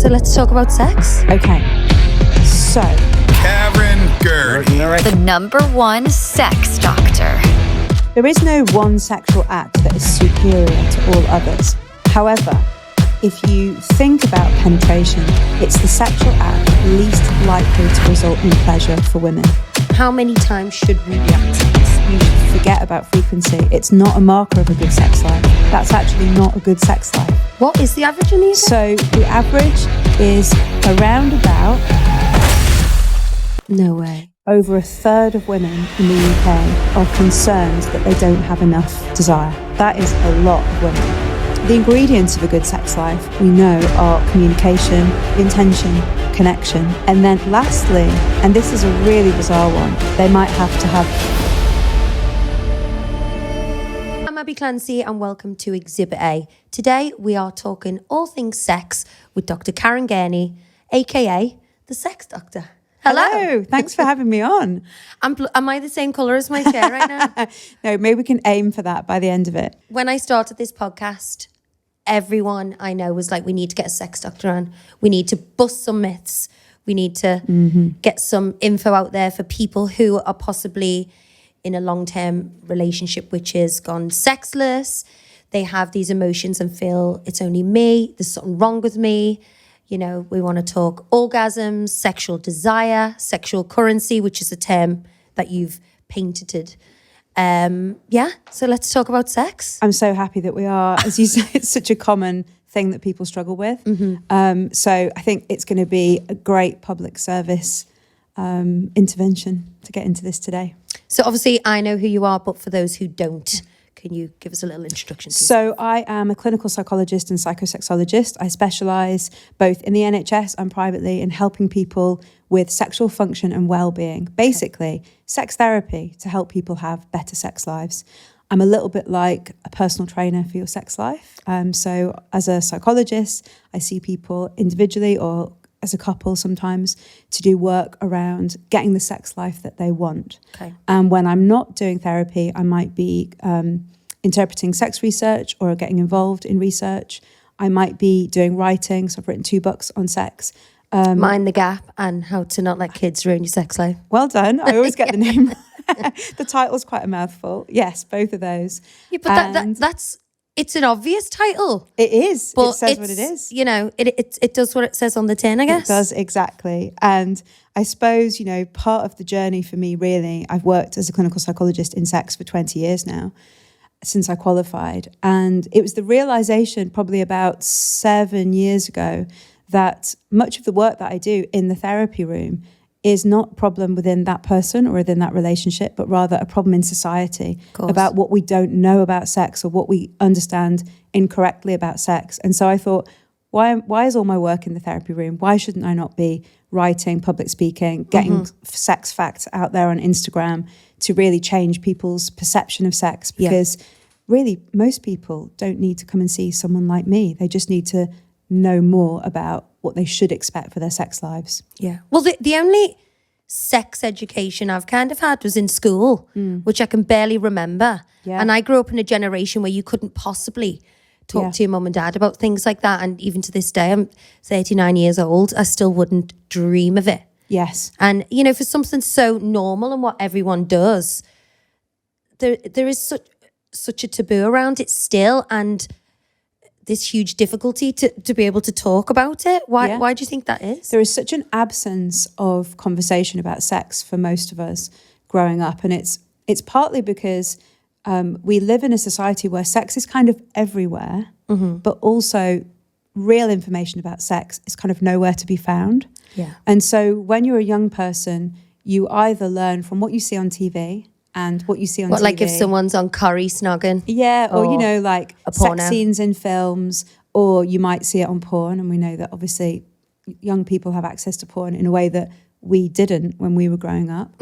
So let's talk about sex. Okay, so Gurney. The number one sex doctor. there is no one sexual act that is superior to all others. However, if you think about penetration, it's the sexual act least likely to result in pleasure for women. How many times should we be having sex? You should forget about frequency. It's not a marker of a good sex life. That's actually not a good sex life. What is the average in the UK? So the average is around about No way. over a third of women in the UK are concerned that they don't have enough desire. That is a lot of women. The ingredients of a good sex life, we know, are communication, intention, connection. And then lastly, and this is a really bizarre one, they might have to have... I'm Abbey Clancy and welcome to Exhibit A. Today we are talking all things sex with Dr. Karen Gurney, aka the Sex Doctor. Hello, thanks for having me on. Am I the same colour as my chair right now? No, maybe we can aim for that by the end of it. When I started this podcast, everyone I know was like, we need to get a sex doctor on. We need to bust some myths. We need to get some info out there for people who are possibly in a long-term relationship which has gone sexless. They have these emotions and feel it's only me, there's something wrong with me. You know, we want to talk orgasms, sexual desire, sexual currency, which is a term that you've patented. So let's talk about sex. I'm so happy that we are. As you say, it's such a common thing that people struggle with. So I think it's going to be a great public service intervention to get into this today. So obviously I know who you are, but for those who don't, can you give us a little introduction? So I am a clinical psychologist and psychosexologist. I specialise both in the NHS and privately in helping people with sexual function and well-being. Basically, sex therapy to help people have better sex lives. I'm a little bit like a personal trainer for your sex life. So as a psychologist, I see people individually or as a couple sometimes to do work around getting the sex life that they want. Okay. And when I'm not doing therapy, I might be interpreting sex research or getting involved in research. I might be doing writing. So I've written 2 books on sex. Mind the Gap and How to Not Let Kids Ruin Your Sex Life. Well done. I always get the name. The title's quite a mouthful. Yes, both of those. Yeah, but that's it's an obvious title. It is. But it says what it is. You know, it does what it says on the tin, I guess. It does, exactly. And I suppose, you know, part of the journey for me, really, I've worked as a clinical psychologist in sex for 20 years now, since I qualified. And it was the realization probably about 7 years ago that much of the work that I do in the therapy room is not a problem within that person or within that relationship, but rather a problem in society about what we don't know about sex or what we understand incorrectly about sex. And so I thought, why is all my work in the therapy room? Why shouldn't I not be writing, public speaking, getting sex facts out there on Instagram to really change people's perception of sex? Because really, most people don't need to come and see someone like me. They just need to know more about what they should expect for their sex lives. Yeah. Well, the only sex education I've kind of had was in school, which I can barely remember. Yeah. And I grew up in a generation where you couldn't possibly talk to your mum and dad about things like that. And even to this day, I'm 39 years old, I still wouldn't dream of it. Yes. And, you know, for something so normal and what everyone does, there is such a taboo around it still, and this huge difficulty to be able to talk about it. Why do you think that is? There is such an absence of conversation about sex for most of us growing up. And it's partly because we live in a society where sex is kind of everywhere, but also real information about sex is kind of nowhere to be found. Yeah. And so when you're a young person, you either learn from what you see on TV and what you see on TV. Like if someone's on curry snogging? Yeah, or you know, like porno. sex scenes in films, or you might see it on porn. And we know that obviously young people have access to porn in a way that we didn't when we were growing up.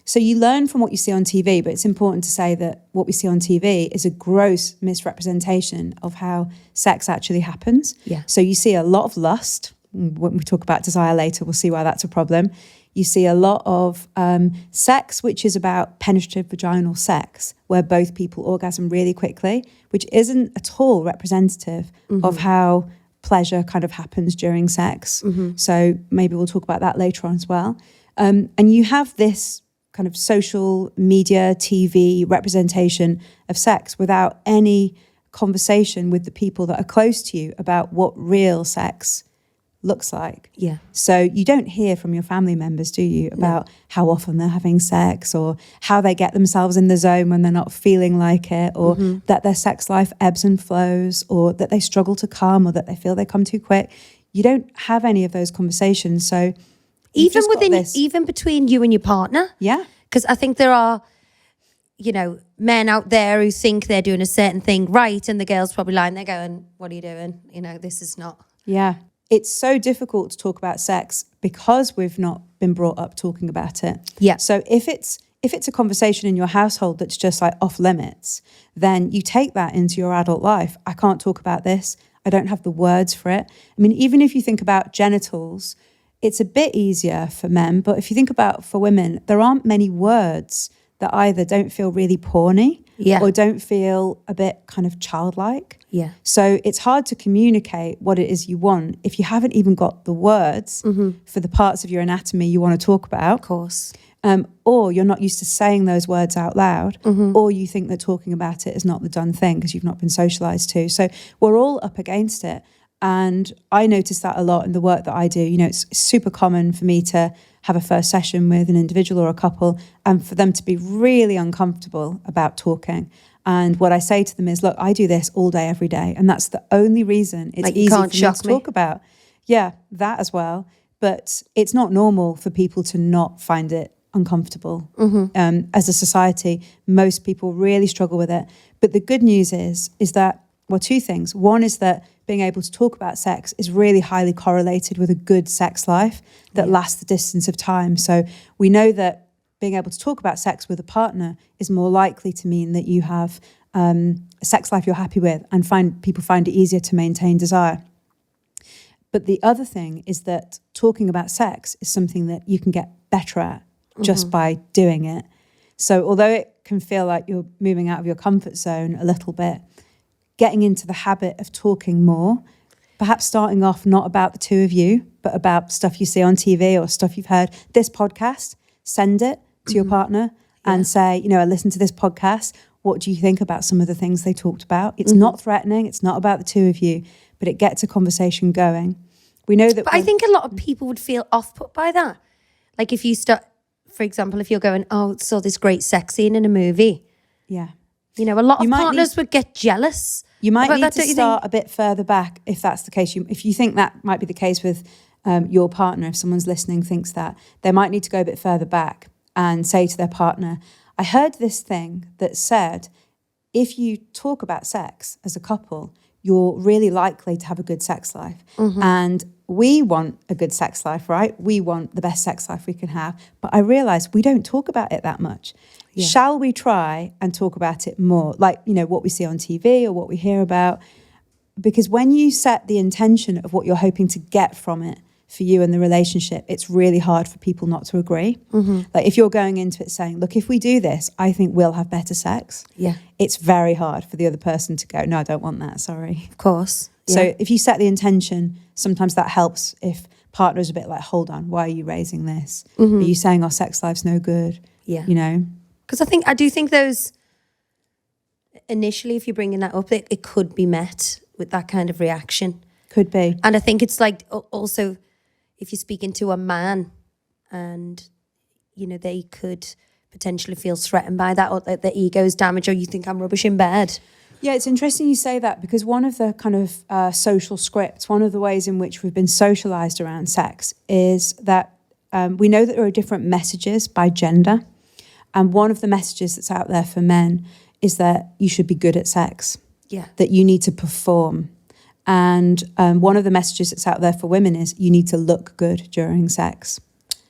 So you learn from what you see on TV, but it's important to say that what we see on TV is a gross misrepresentation of how sex actually happens. Yeah. So you see a lot of lust. When we talk about desire later, we'll see why that's a problem. You see a lot of sex, which is about penetrative vaginal sex, where both people orgasm really quickly, which isn't at all representative of how pleasure kind of happens during sex. So maybe we'll talk about that later on as well. And you have this kind of social media, TV representation of sex without any conversation with the people that are close to you about what real sex looks like. Yeah. So you don't hear from your family members, do you, about how often they're having sex or how they get themselves in the zone when they're not feeling like it, or that their sex life ebbs and flows, or that they struggle to come, or that they feel they come too quick. You don't have any of those conversations. So even between you and your partner. Yeah. Because I think there are, men out there who think they're doing a certain thing right, and the girl's probably lying there going, what are you doing? This is not. Yeah. It's so difficult to talk about sex because we've not been brought up talking about it. Yeah. So if it's a conversation in your household that's just like off limits, then you take that into your adult life. I can't talk about this. I don't have the words for it. I mean, even if you think about genitals, it's a bit easier for men. But if you think about for women, there aren't many words that either don't feel really porny or don't feel a bit kind of childlike. Yeah. So it's hard to communicate what it is you want if you haven't even got the words for the parts of your anatomy you want to talk about. Of course. Or you're not used to saying those words out loud, or you think that talking about it is not the done thing because you've not been socialized to. So we're all up against it. And I notice that a lot in the work that I do. It's super common for me to have a first session with an individual or a couple and for them to be really uncomfortable about talking. And what I say to them is, look, I do this all day, every day. And that's the only reason it's easy for me to talk about. Yeah, that as well. But it's not normal for people to not find it uncomfortable. As a society, most people really struggle with it. But the good news is that, well, two things. One is that being able to talk about sex is really highly correlated with a good sex life that lasts the distance of time. So we know that being able to talk about sex with a partner is more likely to mean that you have a sex life you're happy with, and people find it easier to maintain desire. But the other thing is that talking about sex is something that you can get better at just by doing it. So although it can feel like you're moving out of your comfort zone a little bit, getting into the habit of talking more, perhaps starting off not about the two of you, but about stuff you see on TV or stuff you've heard. This podcast, send it to your partner and say, I listened to this podcast. What do you think about some of the things they talked about? It's not threatening. It's not about the two of you, but it gets a conversation going. We know that. But I think a lot of people would feel off-put by that. Like if you start, for example, if you're going, saw this great sex scene in a movie. Yeah. A lot of partners would get jealous. You might need to start a bit further back if that's the case. If you think that might be the case with your partner, if someone's listening thinks that, they might need to go a bit further back and say to their partner, I heard this thing that said, if you talk about sex as a couple, you're really likely to have a good sex life. And we want a good sex life, right? We want the best sex life we can have. But I realize we don't talk about it that much. Yeah. Shall we try and talk about it more? Like, what we see on TV or what we hear about. Because when you set the intention of what you're hoping to get from it for you and the relationship, it's really hard for people not to agree. Like if you're going into it saying, look, if we do this, I think we'll have better sex. Yeah. It's very hard for the other person to go, no, I don't want that, sorry. Of course. Yeah. So if you set the intention, sometimes that helps if partner's a bit like, hold on, why are you raising this? Are you saying our sex life's no good? Yeah. Because I do think those, initially, if you're bringing that up, it could be met with that kind of reaction. Could be. And I think it's like also, if you're speaking to a man and, they could potentially feel threatened by that, or that their ego's damaged, or you think I'm rubbish in bed. Yeah, it's interesting you say that, because one of the kind of social scripts, one of the ways in which we've been socialized around sex is that we know that there are different messages by gender. And one of the messages that's out there for men is that you should be good at sex. Yeah. That you need to perform. And one of the messages that's out there for women is you need to look good during sex.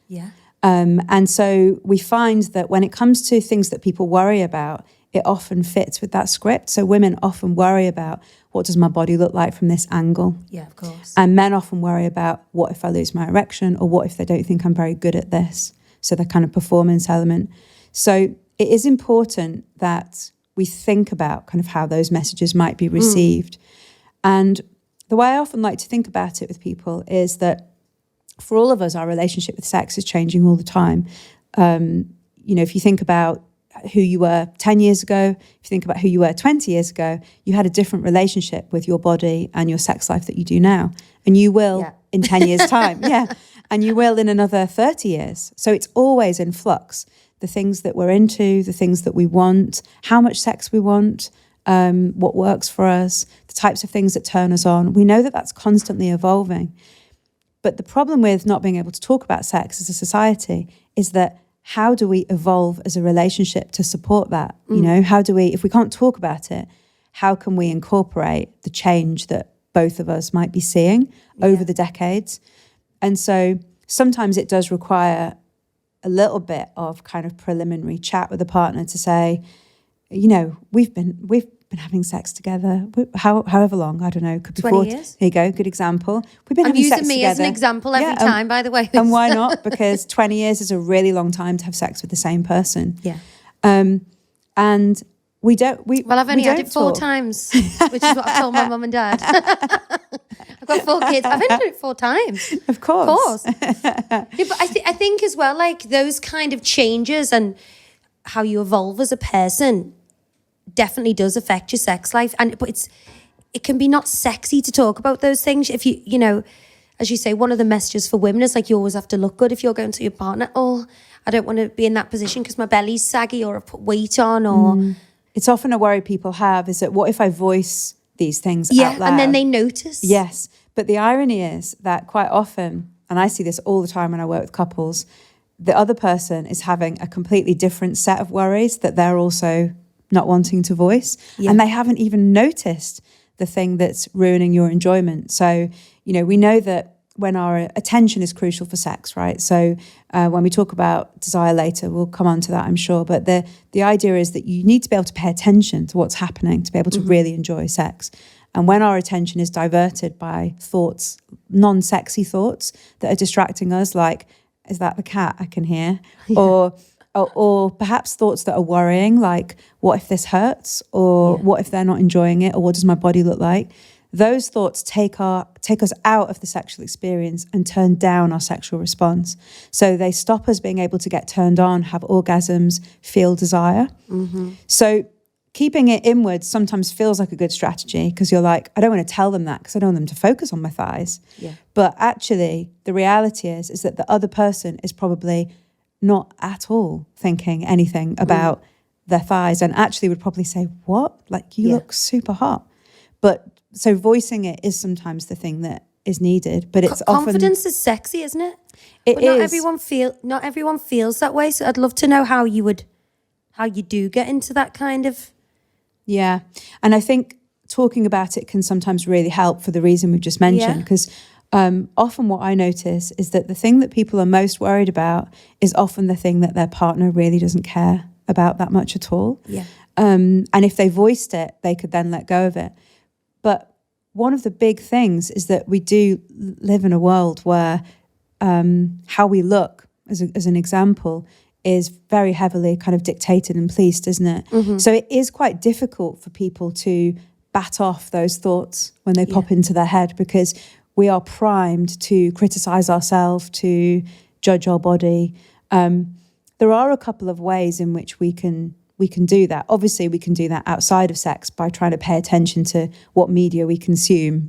Yeah. And so we find that when it comes to things that people worry about, it often fits with that script. So women often worry about, what does my body look like from this angle? Yeah, of course. And men often worry about, what if I lose my erection? Or what if they don't think I'm very good at this? So the kind of performance element. So it is important that we think about kind of how those messages might be received. And the way I often like to think about it with people is that for all of us, our relationship with sex is changing all the time. If you think about who you were 10 years ago, if you think about who you were 20 years ago, you had a different relationship with your body and your sex life that you do now. And you will in 10 years' time. And you will in another 30 years. So it's always in flux. The things that we're into, the things that we want, how much sex we want, what works for us, the types of things that turn us on. We know that that's constantly evolving. But the problem with not being able to talk about sex as a society is that how do we evolve as a relationship to support that? How do we, if we can't talk about it, how can we incorporate the change that both of us might be seeing over the decades? And so sometimes it does require a little bit of kind of preliminary chat with a partner to say, we've been having sex together, however long, I don't know, could be 20 years. Here you go, good example. We've been I'm having using sex me together. as an example every time, by the way. And why not? Because 20 years is a really long time to have sex with the same person. Yeah. And we don't. Well, I've only had it 4 times, which is what I've told my mum and dad. I've got 4 kids. I've only done it 4 times. Of course. Yeah, but I think as well, like those kind of changes and how you evolve as a person definitely does affect your sex life. But it can be not sexy to talk about those things. If you as you say, one of the messages for women is like you always have to look good if you're going to your partner. Oh, I don't want to be in that position because my belly's saggy or I put weight on or... It's often a worry people have is that what if I voice these things out loud? And then they notice. Yes. But the irony is that quite often, and I see this all the time when I work with couples, the other person is having a completely different set of worries that they're also not wanting to voice. And they haven't even noticed the thing that's ruining your enjoyment. So, we know that when our attention is crucial for sex, right? So when we talk about desire later, we'll come on to that, I'm sure. But the idea is that you need to be able to pay attention to what's happening to be able to really enjoy sex. And when our attention is diverted by thoughts, non-sexy thoughts that are distracting us, like, is that the cat I can hear? Or perhaps thoughts that are worrying, like, what if this hurts? Or what if they're not enjoying it? Or what does my body look like? Those thoughts take us out of the sexual experience and turn down our sexual response. So they stop us being able to get turned on, have orgasms, feel desire. So keeping it inwards sometimes feels like a good strategy because you're like, I don't want to tell them that because I don't want them to focus on my thighs. But actually, the reality is that the other person is probably not at all thinking anything about their thighs and actually would probably say, what? Like, you look super hot. But so voicing it is sometimes the thing that is needed, but it's confidence is sexy, isn't it? But not everyone feels that way. So I'd love to know how you do get into that kind of. Yeah, and I think talking about it can sometimes really help for the reason we've just mentioned. Because often what I notice is that the thing that people are most worried about is often the thing that their partner really doesn't care about that much at all. And if they voiced it, they could then let go of it. But one of the big things is that we do live in a world where how we look, as an example, is very heavily kind of dictated and policed, isn't it? So it is quite difficult for people to bat off those thoughts when they pop into their head because we are primed to criticize ourselves, to judge our body. There are a couple of ways in which we can do that. Obviously, we can do that outside of sex by trying to pay attention to what media we consume,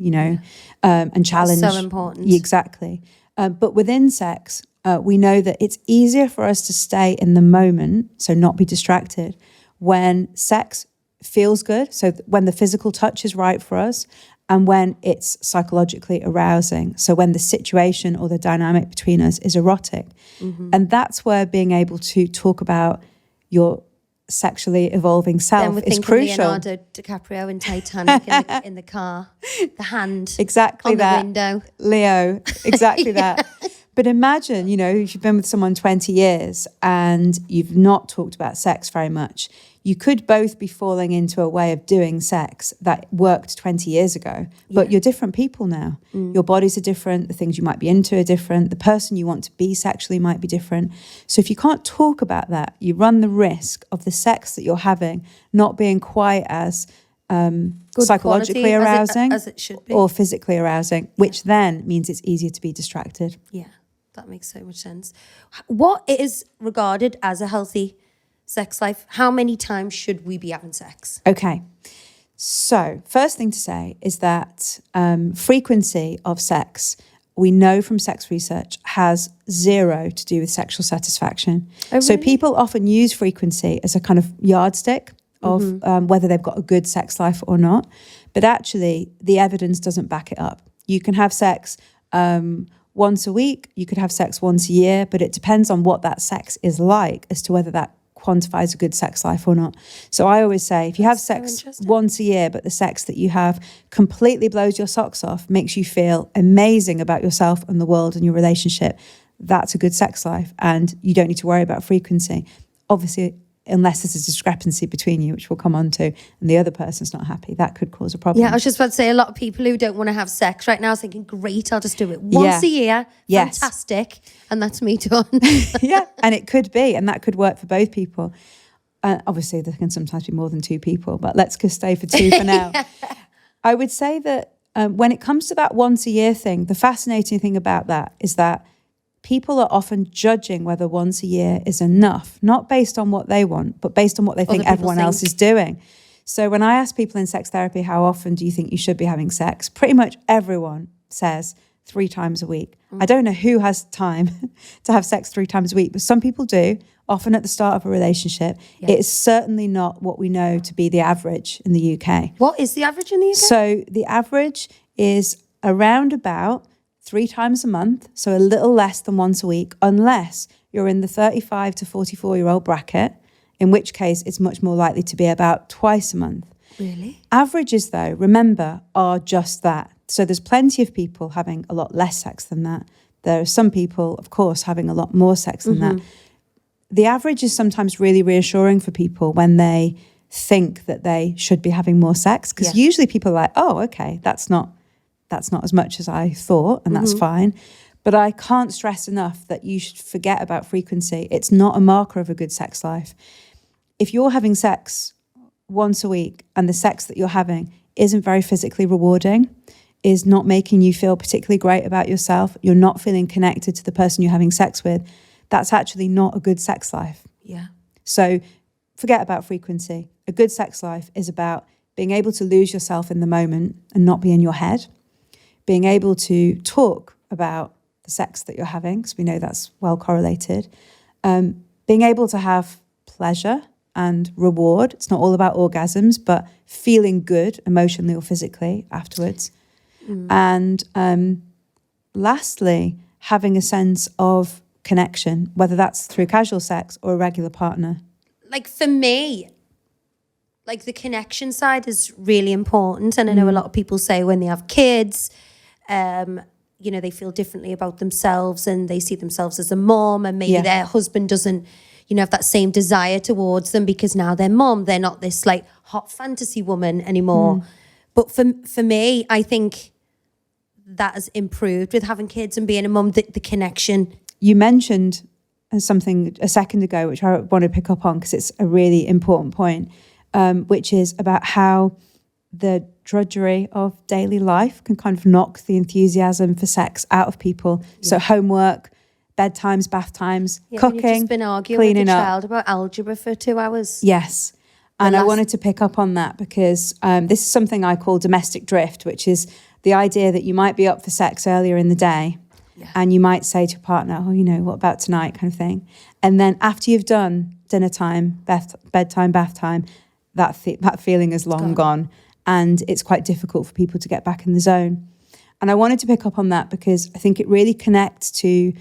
and challenge. That's so important. Exactly. But within sex, we know that it's easier for us to stay in the moment, so not be distracted, when sex feels good, so when the physical touch is right for us, and when it's psychologically arousing, so when the situation or the dynamic between us is erotic. And that's where being able to talk about your sexually evolving self is crucial. Leonardo DiCaprio in Titanic in the car, the hand exactly on that. the window. Leo, exactly that. But imagine, if you've been with someone 20 years and you've not talked about sex very much, you could both be falling into a way of doing sex that worked 20 years ago, but you're different people now. Your bodies are different. The things you might be into are different. The person you want to be sexually might be different. So if you can't talk about that, you run the risk of the sex that you're having not being quite as Good psychologically quality, arousing as it should be. or physically arousing, which then means it's easier to be distracted. Yeah, that makes so much sense. What is regarded as a healthy sex life? How many times should we be having sex? Okay. So first thing to say is that frequency of sex, we know from sex research, has zero to do with sexual satisfaction. Oh, So really? people often use frequency as a kind of yardstick of whether they've got a good sex life or not. But actually, the evidence doesn't back it up. You can have sex once a week, you could have sex once a year, but it depends on what that sex is like as to whether that quantifies a good sex life or not. So I always say, if you have sex once a year, but the sex that you have completely blows your socks off, makes you feel amazing about yourself and the world and your relationship, that's a good sex life. And you don't need to worry about frequency. Obviously, unless there's a discrepancy between you, which we'll come on to, and the other person's not happy, that could cause a problem. Yeah, I was just about to say, a lot of people who don't want to have sex right now are thinking, great, I'll just do it once a year. Yes. Fantastic. And that's me done. Yeah, and it could be, and that could work for both people. Obviously, there can sometimes be more than two people, but let's just stay for two for now. I would say that when it comes to that once a year thing, the fascinating thing about that is that people are often judging whether once a year is enough, not based on what they want, but based on what they think everyone else is doing. So when I ask people in sex therapy, how often do you think you should be having sex? Pretty much everyone says 3 times a week. I don't know who has time to have sex 3 times a week, but some people do, often at the start of a relationship. Yeah. It is certainly not what we know to be the average in the UK. What is the average in the UK? So the average is around about 3 times a month, so a little less than once a week, unless you're in the 35 to 44-year-old bracket, in which case it's much more likely to be about twice a month. Really? Averages, though, remember, are just that. So there's plenty of people having a lot less sex than that. There are some people, of course, having a lot more sex than that. The average is sometimes really reassuring for people when they think that they should be having more sex, because usually people are like, oh, okay, that's not as much as I thought, and that's fine. But I can't stress enough that you should forget about frequency. It's not a marker of a good sex life. If you're having sex once a week and the sex that you're having isn't very physically rewarding, is not making you feel particularly great about yourself, you're not feeling connected to the person you're having sex with, that's actually not a good sex life. Yeah. So forget about frequency. A good sex life is about being able to lose yourself in the moment and not be in your head. Being able to talk about the sex that you're having, because we know that's well correlated. Being able to have pleasure and reward. It's not all about orgasms, but feeling good emotionally or physically afterwards. And lastly, having a sense of connection, whether that's through casual sex or a regular partner. Like for me, like the connection side is really important. And I know a lot of people say when they have kids, you know, they feel differently about themselves and they see themselves as a mom, and maybe their husband doesn't, you know, have that same desire towards them because now they're mom. They're not this like hot fantasy woman anymore. But for me, I think that has improved with having kids and being a mum, the connection. You mentioned something a second ago, which I want to pick up on because it's a really important point, which is about how the drudgery of daily life can kind of knock the enthusiasm for sex out of people. So homework, bedtimes, bath times, cooking, you've just been arguing cleaning with the up. child about algebra for 2 hours. Yes. And I wanted to pick up on that because this is something I call domestic drift, which is the idea that you might be up for sex earlier in the day and you might say to your partner, oh, you know, what about tonight kind of thing. And then after you've done dinner time, bedtime, bath time, that feeling is long gone. And it's quite difficult for people to get back in the zone. And I wanted to pick up on that because I think it really connects to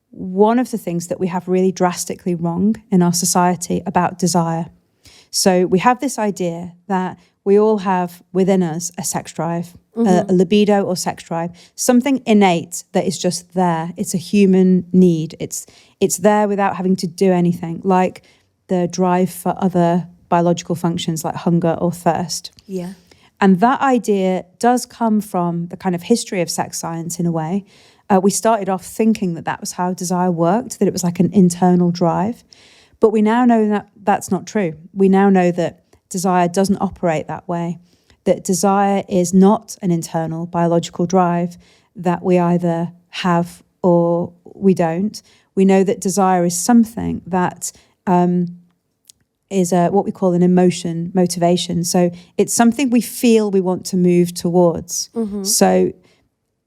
one of the things that we have really drastically wrong in our society about desire. So we have this idea that we all have within us a sex drive, a libido or sex drive, something innate that is just there. It's a human need. It's there without having to do anything, like the drive for other biological functions like hunger or thirst. Yeah. And that idea does come from the kind of history of sex science in a way. We started off thinking that was how desire worked, that it was like an internal drive. But we now know that that's not true. We now know that desire doesn't operate that way. that desire is not an internal biological drive that we either have or we don't. We know that desire is something that is what we call an emotion, motivation. So it's something we feel we want to move towards. So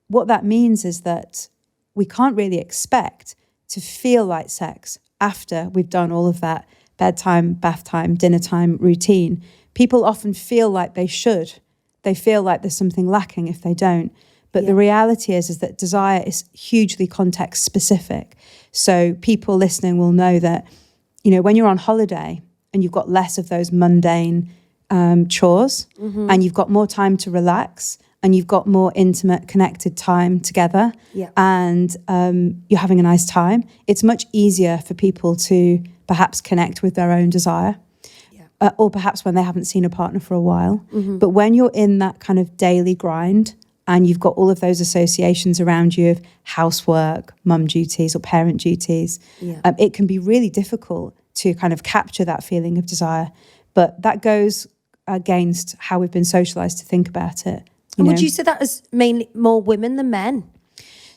what that means is that we can't really expect to feel like sex after we've done all of that bedtime, bath time, dinner time routine. People often feel like they should. They feel like there's something lacking if they don't. But the reality is that desire is hugely context specific. So people listening will know that, you know, when you're on holiday and you've got less of those mundane chores and you've got more time to relax and you've got more intimate, connected time together and you're having a nice time, it's much easier for people to perhaps connect with their own desire. Or perhaps when they haven't seen a partner for a while. But when you're in that kind of daily grind and you've got all of those associations around you of housework, mum duties or parent duties, it can be really difficult to kind of capture that feeling of desire. But that goes against how we've been socialized to think about it. Would you say that is mainly more women than men?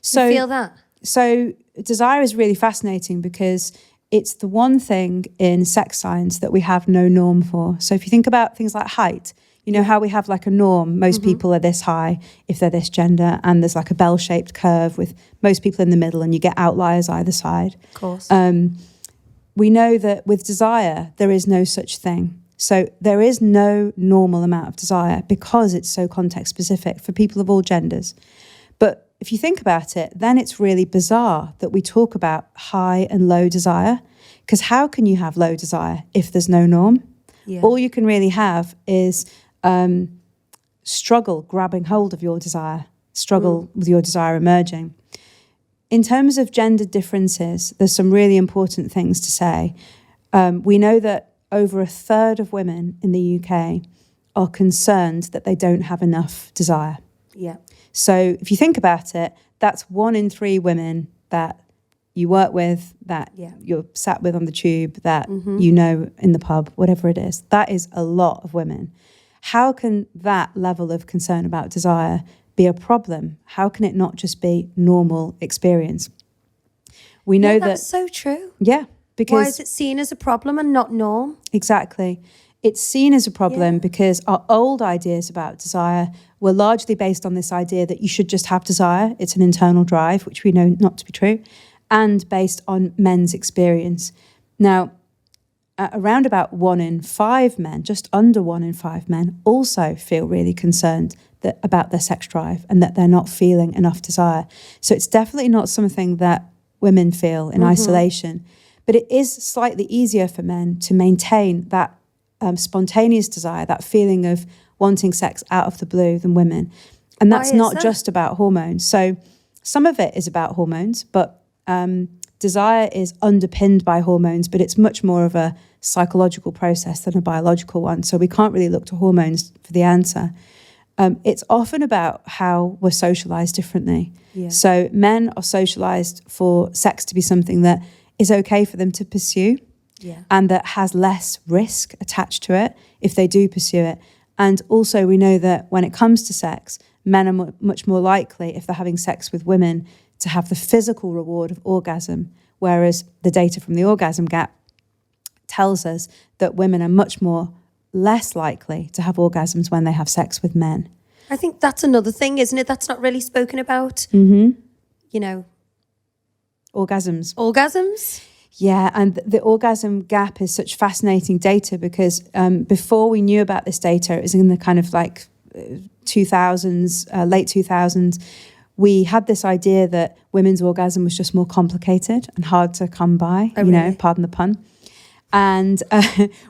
So you feel that? So desire is really fascinating because it's the one thing in sex science that we have no norm for. So if you think about things like height, you know how we have like a norm. Most people are this high if they're this gender, and there's like a bell-shaped curve with most people in the middle, and you get outliers either side. Of course. We know that with desire, there is no such thing. So there is no normal amount of desire because it's so context specific for people of all genders. But if you think about it, then it's really bizarre that we talk about high and low desire, because how can you have low desire if there's no norm? All you can really have is struggle grabbing hold of your desire, struggle with your desire emerging. In terms of gender differences, there's some really important things to say. We know that over a third of women in the UK are concerned that they don't have enough desire. So if you think about it, that's 1 in 3 women that you work with, that you're sat with on the tube, that you know in the pub, whatever it is. That is a lot of women. How can that level of concern about desire be a problem? How can it not just be normal experience? We know that's so true. Because why is it seen as a problem and not norm? Exactly. It's seen as a problem because our old ideas about desire were largely based on this idea that you should just have desire. It's an internal drive, which we know not to be true, and based on men's experience. Now, around about 1 in 5 men, just under 1 in 5 men, also feel really concerned about their sex drive and that they're not feeling enough desire. So it's definitely not something that women feel in isolation. But it is slightly easier for men to maintain that spontaneous desire, that feeling of wanting sex out of the blue than women. And that's not just about hormones. So some of it is about hormones, but desire is underpinned by hormones, but it's much more of a psychological process than a biological one. So we can't really look to hormones for the answer. It's often about how we're socialized differently. So men are socialized for sex to be something that is okay for them to pursue and that has less risk attached to it if they do pursue it. And also we know that when it comes to sex, men are much more likely, if they're having sex with women, to have the physical reward of orgasm, whereas the data from the orgasm gap tells us that women are much more less likely to have orgasms when they have sex with men. I think that's another thing, isn't it? That's not really spoken about. You know, orgasms. Yeah, and the orgasm gap is such fascinating data because before we knew about this data, it was in the kind of like 2000s, late 2000s, we had this idea that women's orgasm was just more complicated and hard to come by, know, pardon the pun. And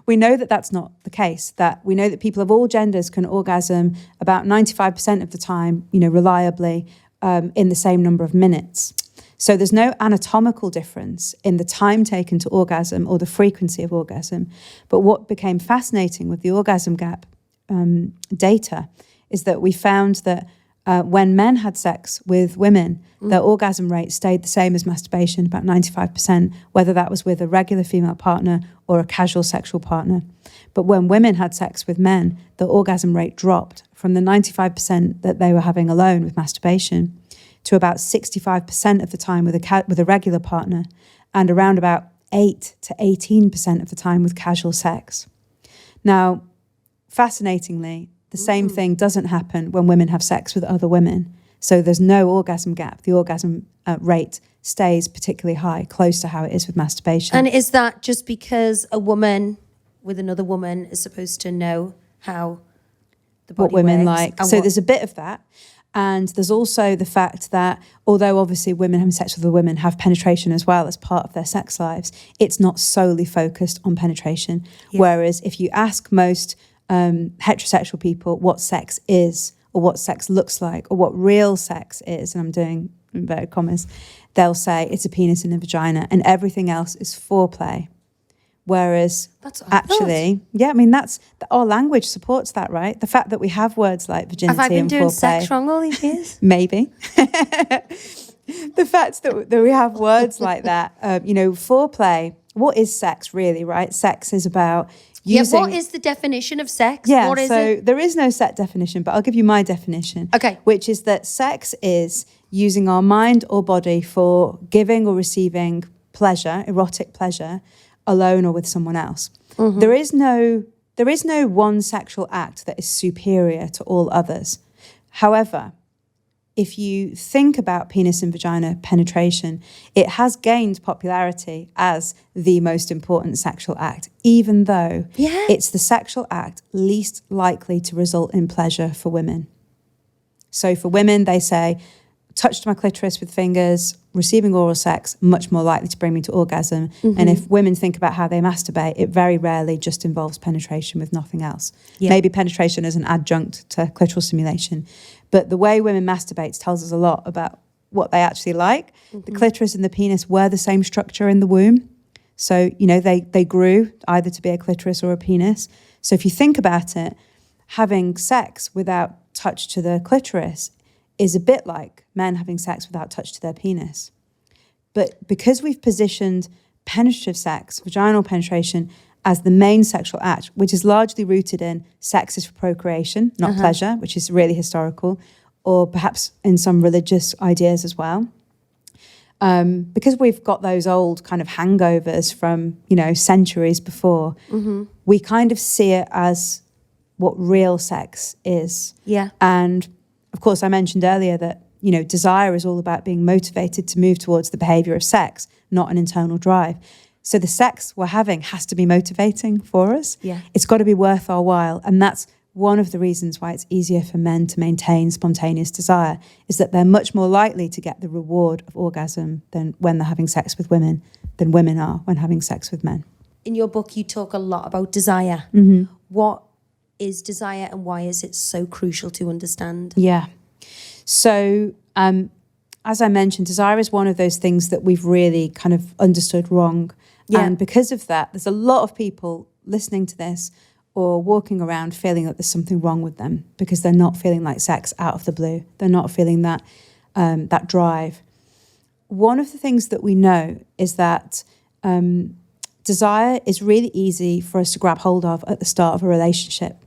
we know that that's not the case, that we know that people of all genders can orgasm about 95% of the time, reliably in the same number of minutes. So there's no anatomical difference in the time taken to orgasm or the frequency of orgasm. But what became fascinating with the orgasm gap data is that we found that when men had sex with women, their orgasm rate stayed the same as masturbation, about 95%, whether that was with a regular female partner or a casual sexual partner. But when women had sex with men, the orgasm rate dropped from the 95% that they were having alone with masturbation to about 65% of the time with a regular partner, and around about 8 to 18% of the time with casual sex. Now, fascinatingly, the same thing doesn't happen when women have sex with other women. So there's no orgasm gap. The orgasm rate stays particularly high, close to how it is with masturbation. And is that just because a woman with another woman is supposed to know how the body what women works like? and So what- there's a bit of that. And there's also the fact that although obviously women having sex with other women have penetration as well as part of their sex lives, it's not solely focused on penetration. Yeah. Whereas if you ask most heterosexual people what sex is or what sex looks like or what real sex is, and I'm doing inverted commas, they'll say it's a penis and a vagina and everything else is foreplay. Whereas That's what I actually, I mean, that's our language supports that, right? The fact that we have words like virginity Have I been and doing foreplay. sex wrong all these years? Maybe. The fact that we have words like that, foreplay, what is sex really, right? Sex is about using... Yeah, what is the definition of sex? Yeah, What is so it? there is no set definition, but I'll give you my definition. Okay. Which is that sex is using our mind or body for giving or receiving pleasure, erotic pleasure, alone or with someone else. There is no one sexual act that is superior to all others. However, if you think about penis and vagina penetration, it has gained popularity as the most important sexual act, even though it's the sexual act least likely to result in pleasure for women. So for women, they say, touched my clitoris with fingers, receiving oral sex, much more likely to bring me to orgasm. And if women think about how they masturbate, it very rarely just involves penetration with nothing else. Yeah. Maybe penetration as an adjunct to clitoral stimulation. But the way women masturbate tells us a lot about what they actually like. The clitoris and the penis were the same structure in the womb. So, they grew either to be a clitoris or a penis. So if you think about it, having sex without touch to the clitoris is a bit like men having sex without touch to their penis. But because we've positioned penetrative sex, vaginal penetration, as the main sexual act, which is largely rooted in sex is for procreation, not pleasure, which is really historical, or perhaps in some religious ideas as well. Because we've got those old kind of hangovers from, centuries before, we kind of see it as what real sex is. Yeah. And of course, I mentioned earlier that, desire is all about being motivated to move towards the behavior of sex, not an internal drive. So the sex we're having has to be motivating for us. Yeah. It's got to be worth our while. And that's one of the reasons why it's easier for men to maintain spontaneous desire, is that they're much more likely to get the reward of orgasm than when they're having sex with women than women are when having sex with men. In your book, you talk a lot about desire. What is desire and why is it so crucial to understand? Yeah. So, as I mentioned, desire is one of those things that we've really kind of understood wrong. Yeah. And because of that, there's a lot of people listening to this or walking around feeling that there's something wrong with them because they're not feeling like sex out of the blue. They're not feeling that drive. One of the things that we know is that desire is really easy for us to grab hold of at the start of a relationship.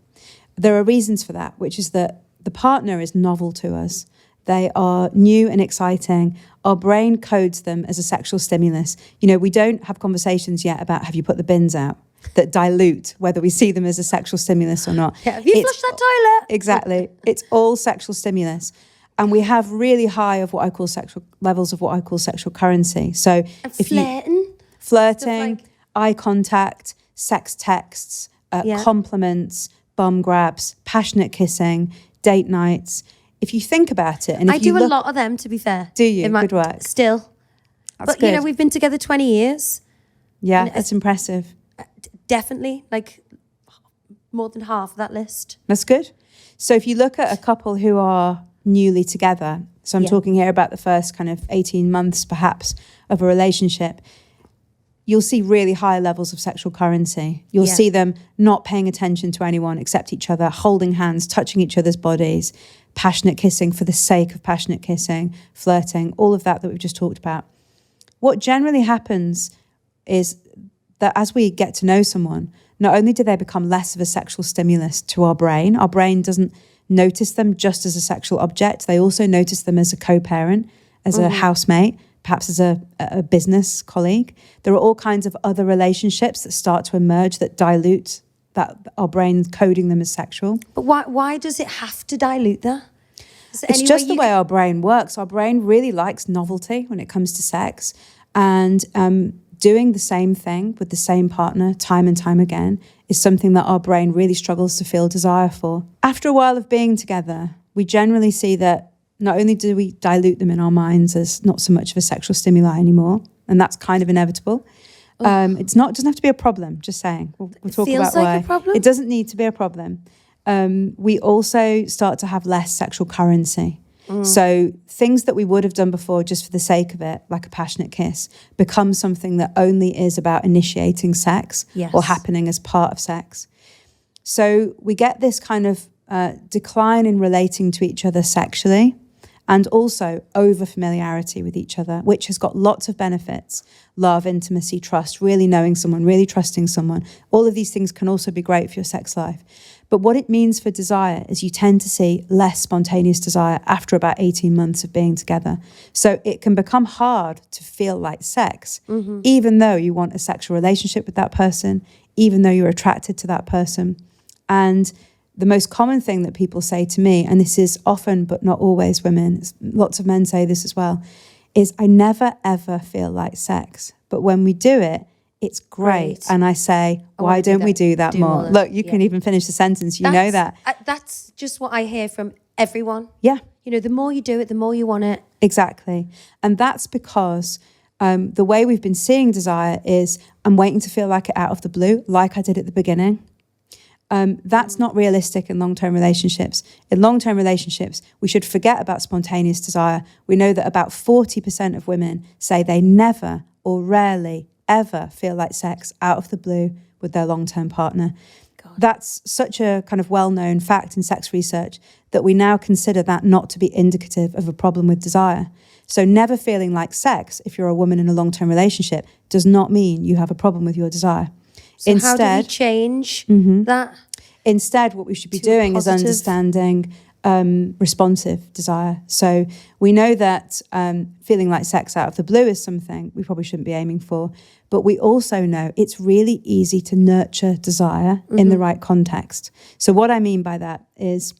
There are reasons for that, which is that the partner is novel to us. They are new and exciting. Our brain codes them as a sexual stimulus. We don't have conversations yet about have you put the bins out that dilute whether we see them as a sexual stimulus or not. Yeah, have you flushed that toilet? Exactly. It's all sexual stimulus. And we have really high of what I call levels of what I call sexual currency. So And if Stuff flirting, like- eye contact, sex texts, compliments, bum grabs, passionate kissing, date nights. If you think about it, and if I do a lot of them, to be fair. Do you? In my- Good work. Still. That's But, good. we've been together 20 years. Yeah, that's impressive. Definitely, more than half of that list. That's good. So if you look at a couple who are newly together, so I'm Yeah. talking here about the first kind of 18 months perhaps of a relationship, you'll see really high levels of sexual currency. You'll see them not paying attention to anyone except each other, holding hands, touching each other's bodies, passionate kissing for the sake of passionate kissing, flirting, all of that we've just talked about. What generally happens is that as we get to know someone, not only do they become less of a sexual stimulus to our brain doesn't notice them just as a sexual object. They also notice them as a co-parent, as a housemate, perhaps as a business colleague. There are all kinds of other relationships that start to emerge that dilute that, our brain coding them as sexual. But why does it have to dilute that? It's just the way our brain works. Our brain really likes novelty when it comes to sex, and doing the same thing with the same partner time and time again is something that our brain really struggles to feel desire for. After a while of being together, we generally see that not only do we dilute them in our minds as not so much of a sexual stimuli anymore, and that's kind of inevitable. It doesn't have to be a problem, just saying. We'll talk about why. A problem? It doesn't need to be a problem. We also start to have less sexual currency. So things that we would have done before just for the sake of it, like a passionate kiss, become something that only is about initiating sex or happening as part of sex. So we get this kind of decline in relating to each other sexually, and also over familiarity with each other, which has got lots of benefits. Love, intimacy, trust, really knowing someone, really trusting someone. All of these things can also be great for your sex life. But what it means for desire is you tend to see less spontaneous desire after about 18 months of being together. So it can become hard to feel like sex, even though you want a sexual relationship with that person, even though you're attracted to that person. And the most common thing that people say to me, and this is often but not always women, lots of men say this as well, is I never ever feel like sex. But when we do it, it's great. And I say, why don't we do that more? Look, you can even finish the sentence. You know that. That's just what I hear from everyone. Yeah. You know, the more you do it, the more you want it. Exactly. And that's because the way we've been seeing desire is I'm waiting to feel like it out of the blue, like I did at the beginning. That's not realistic in long-term relationships. In long-term relationships, we should forget about spontaneous desire. We know that about 40% of women say they never or rarely ever feel like sex out of the blue with their long-term partner. God. That's such a kind of well-known fact in sex research that we now consider that not to be indicative of a problem with desire. So never feeling like sex, if you're a woman in a long-term relationship, does not mean you have a problem with your desire. So instead, how do we change that? Instead, what we should be doing is understanding responsive desire. So we know that feeling like sex out of the blue is something we probably shouldn't be aiming for, but we also know it's really easy to nurture desire in the right context. So what I mean by that is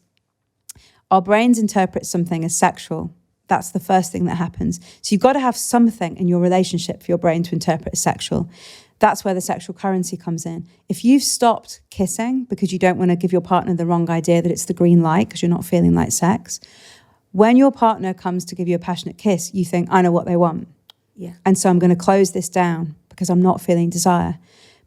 our brains interpret something as sexual. That's the first thing that happens. So you've got to have something in your relationship for your brain to interpret as sexual. That's where the sexual currency comes in. If you've stopped kissing because you don't want to give your partner the wrong idea that it's the green light because you're not feeling like sex, when your partner comes to give you a passionate kiss, you think, I know what they want. Yeah. And so I'm going to close this down because I'm not feeling desire.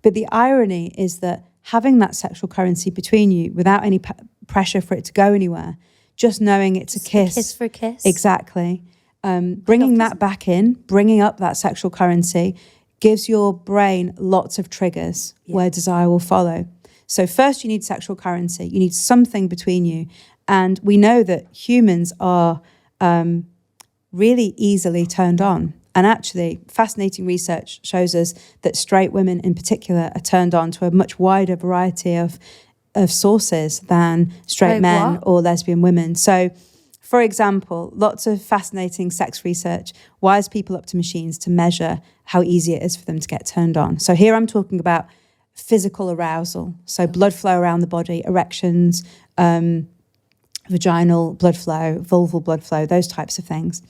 But the irony is that having that sexual currency between you without any pressure for it to go anywhere, just knowing it's just a kiss. A kiss for a kiss. Exactly. Bringing that back in, bringing up that sexual currency gives your brain lots of triggers where desire will follow. So first you need sexual currency. You need something between you. And we know that humans are really easily turned on. And actually, fascinating research shows us that straight women in particular are turned on to a much wider variety of sources than straight men or lesbian women. So for example, lots of fascinating sex research wires people up to machines to measure how easy it is for them to get turned on. So here I'm talking about physical arousal. So blood flow around the body, erections, vaginal blood flow, vulval blood flow, those types of things.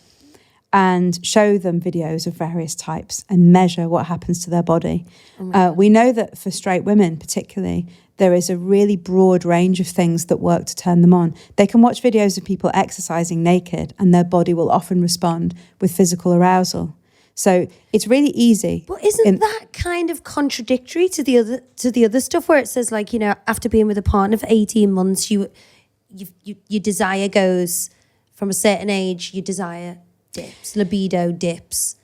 And show them videos of various types and measure what happens to their body. We know that for straight women particularly, there is a really broad range of things that work to turn them on. They can watch videos of people exercising naked and their body will often respond with physical arousal. So it's really easy. But isn't that kind of contradictory to the other stuff where it says, like, you know, after being with a partner for 18 months, your desire goes from a certain age, your desire dips, libido dips.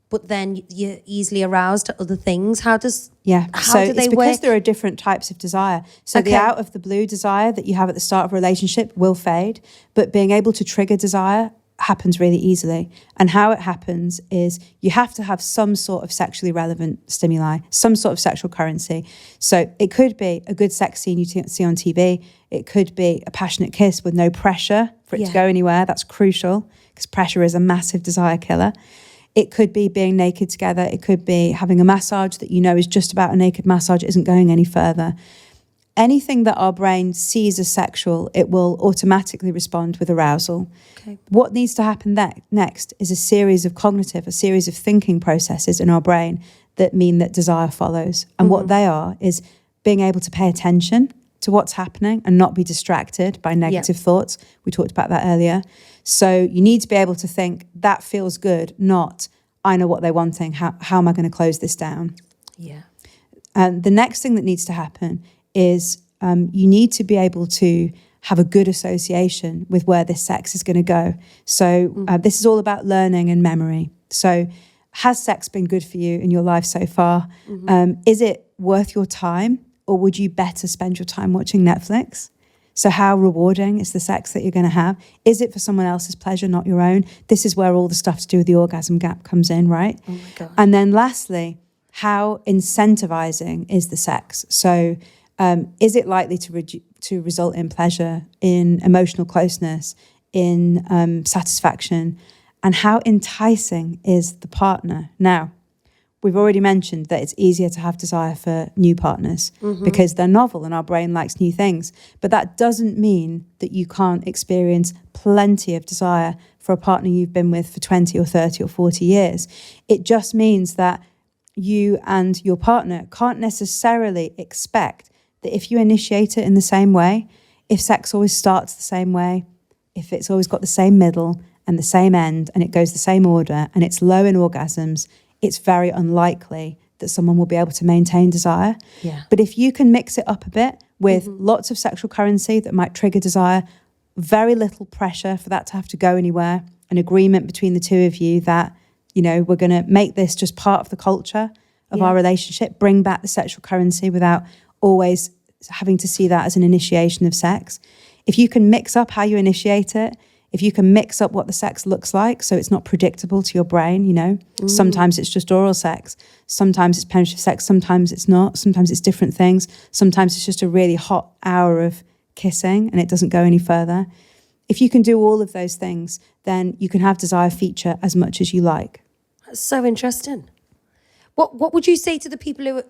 but then you're easily aroused at other things. How do they it's because work? there are different types of desire. So the out of the blue desire that you have at the start of a relationship will fade, but being able to trigger desire happens really easily. And how it happens is you have to have some sort of sexually relevant stimuli, some sort of sexual currency. So it could be a good sex scene you see on TV. It could be a passionate kiss with no pressure for it to go anywhere. That's crucial because pressure is a massive desire killer. It could be being naked together. It could be having a massage that you know is just about a naked massage, isn't going any further. Anything that our brain sees as sexual, it will automatically respond with arousal. Okay. What needs to happen next is a series of thinking processes in our brain that mean that desire follows. And what they are is being able to pay attention to what's happening and not be distracted by negative thoughts. We talked about that earlier. So you need to be able to think, that feels good, not, I know what they're wanting, how am I going to close this down? Yeah. And the next thing that needs to happen is you need to be able to have a good association with where this sex is going to go. So this is all about learning and memory. So has sex been good for you in your life so far? Is it worth your time, or would you better spend your time watching Netflix? So how rewarding is the sex that you're going to have? Is it for someone else's pleasure, not your own? This is where all the stuff to do with the orgasm gap comes in, right? Oh my God. And then lastly, how incentivizing is the sex? So is it likely to result in pleasure, in emotional closeness, in satisfaction? And how enticing is the partner? Now, we've already mentioned that it's easier to have desire for new partners because they're novel and our brain likes new things. But that doesn't mean that you can't experience plenty of desire for a partner you've been with for 20 or 30 or 40 years. It just means that you and your partner can't necessarily expect that if you initiate it in the same way, if sex always starts the same way, if it's always got the same middle and the same end and it goes the same order and it's low in orgasms, it's very unlikely that someone will be able to maintain desire. Yeah. But if you can mix it up a bit with lots of sexual currency that might trigger desire, very little pressure for that to have to go anywhere, an agreement between the two of you that, you know, we're going to make this just part of the culture of our relationship, bring back the sexual currency without always having to see that as an initiation of sex. If you can mix up how you initiate it, if you can mix up what the sex looks like so it's not predictable to your brain, you know, sometimes it's just oral sex, sometimes it's penetrative sex, sometimes it's not, sometimes it's different things, sometimes it's just a really hot hour of kissing and it doesn't go any further. If you can do all of those things, then you can have desire feature as much as you like. That's so interesting. What would you say to the people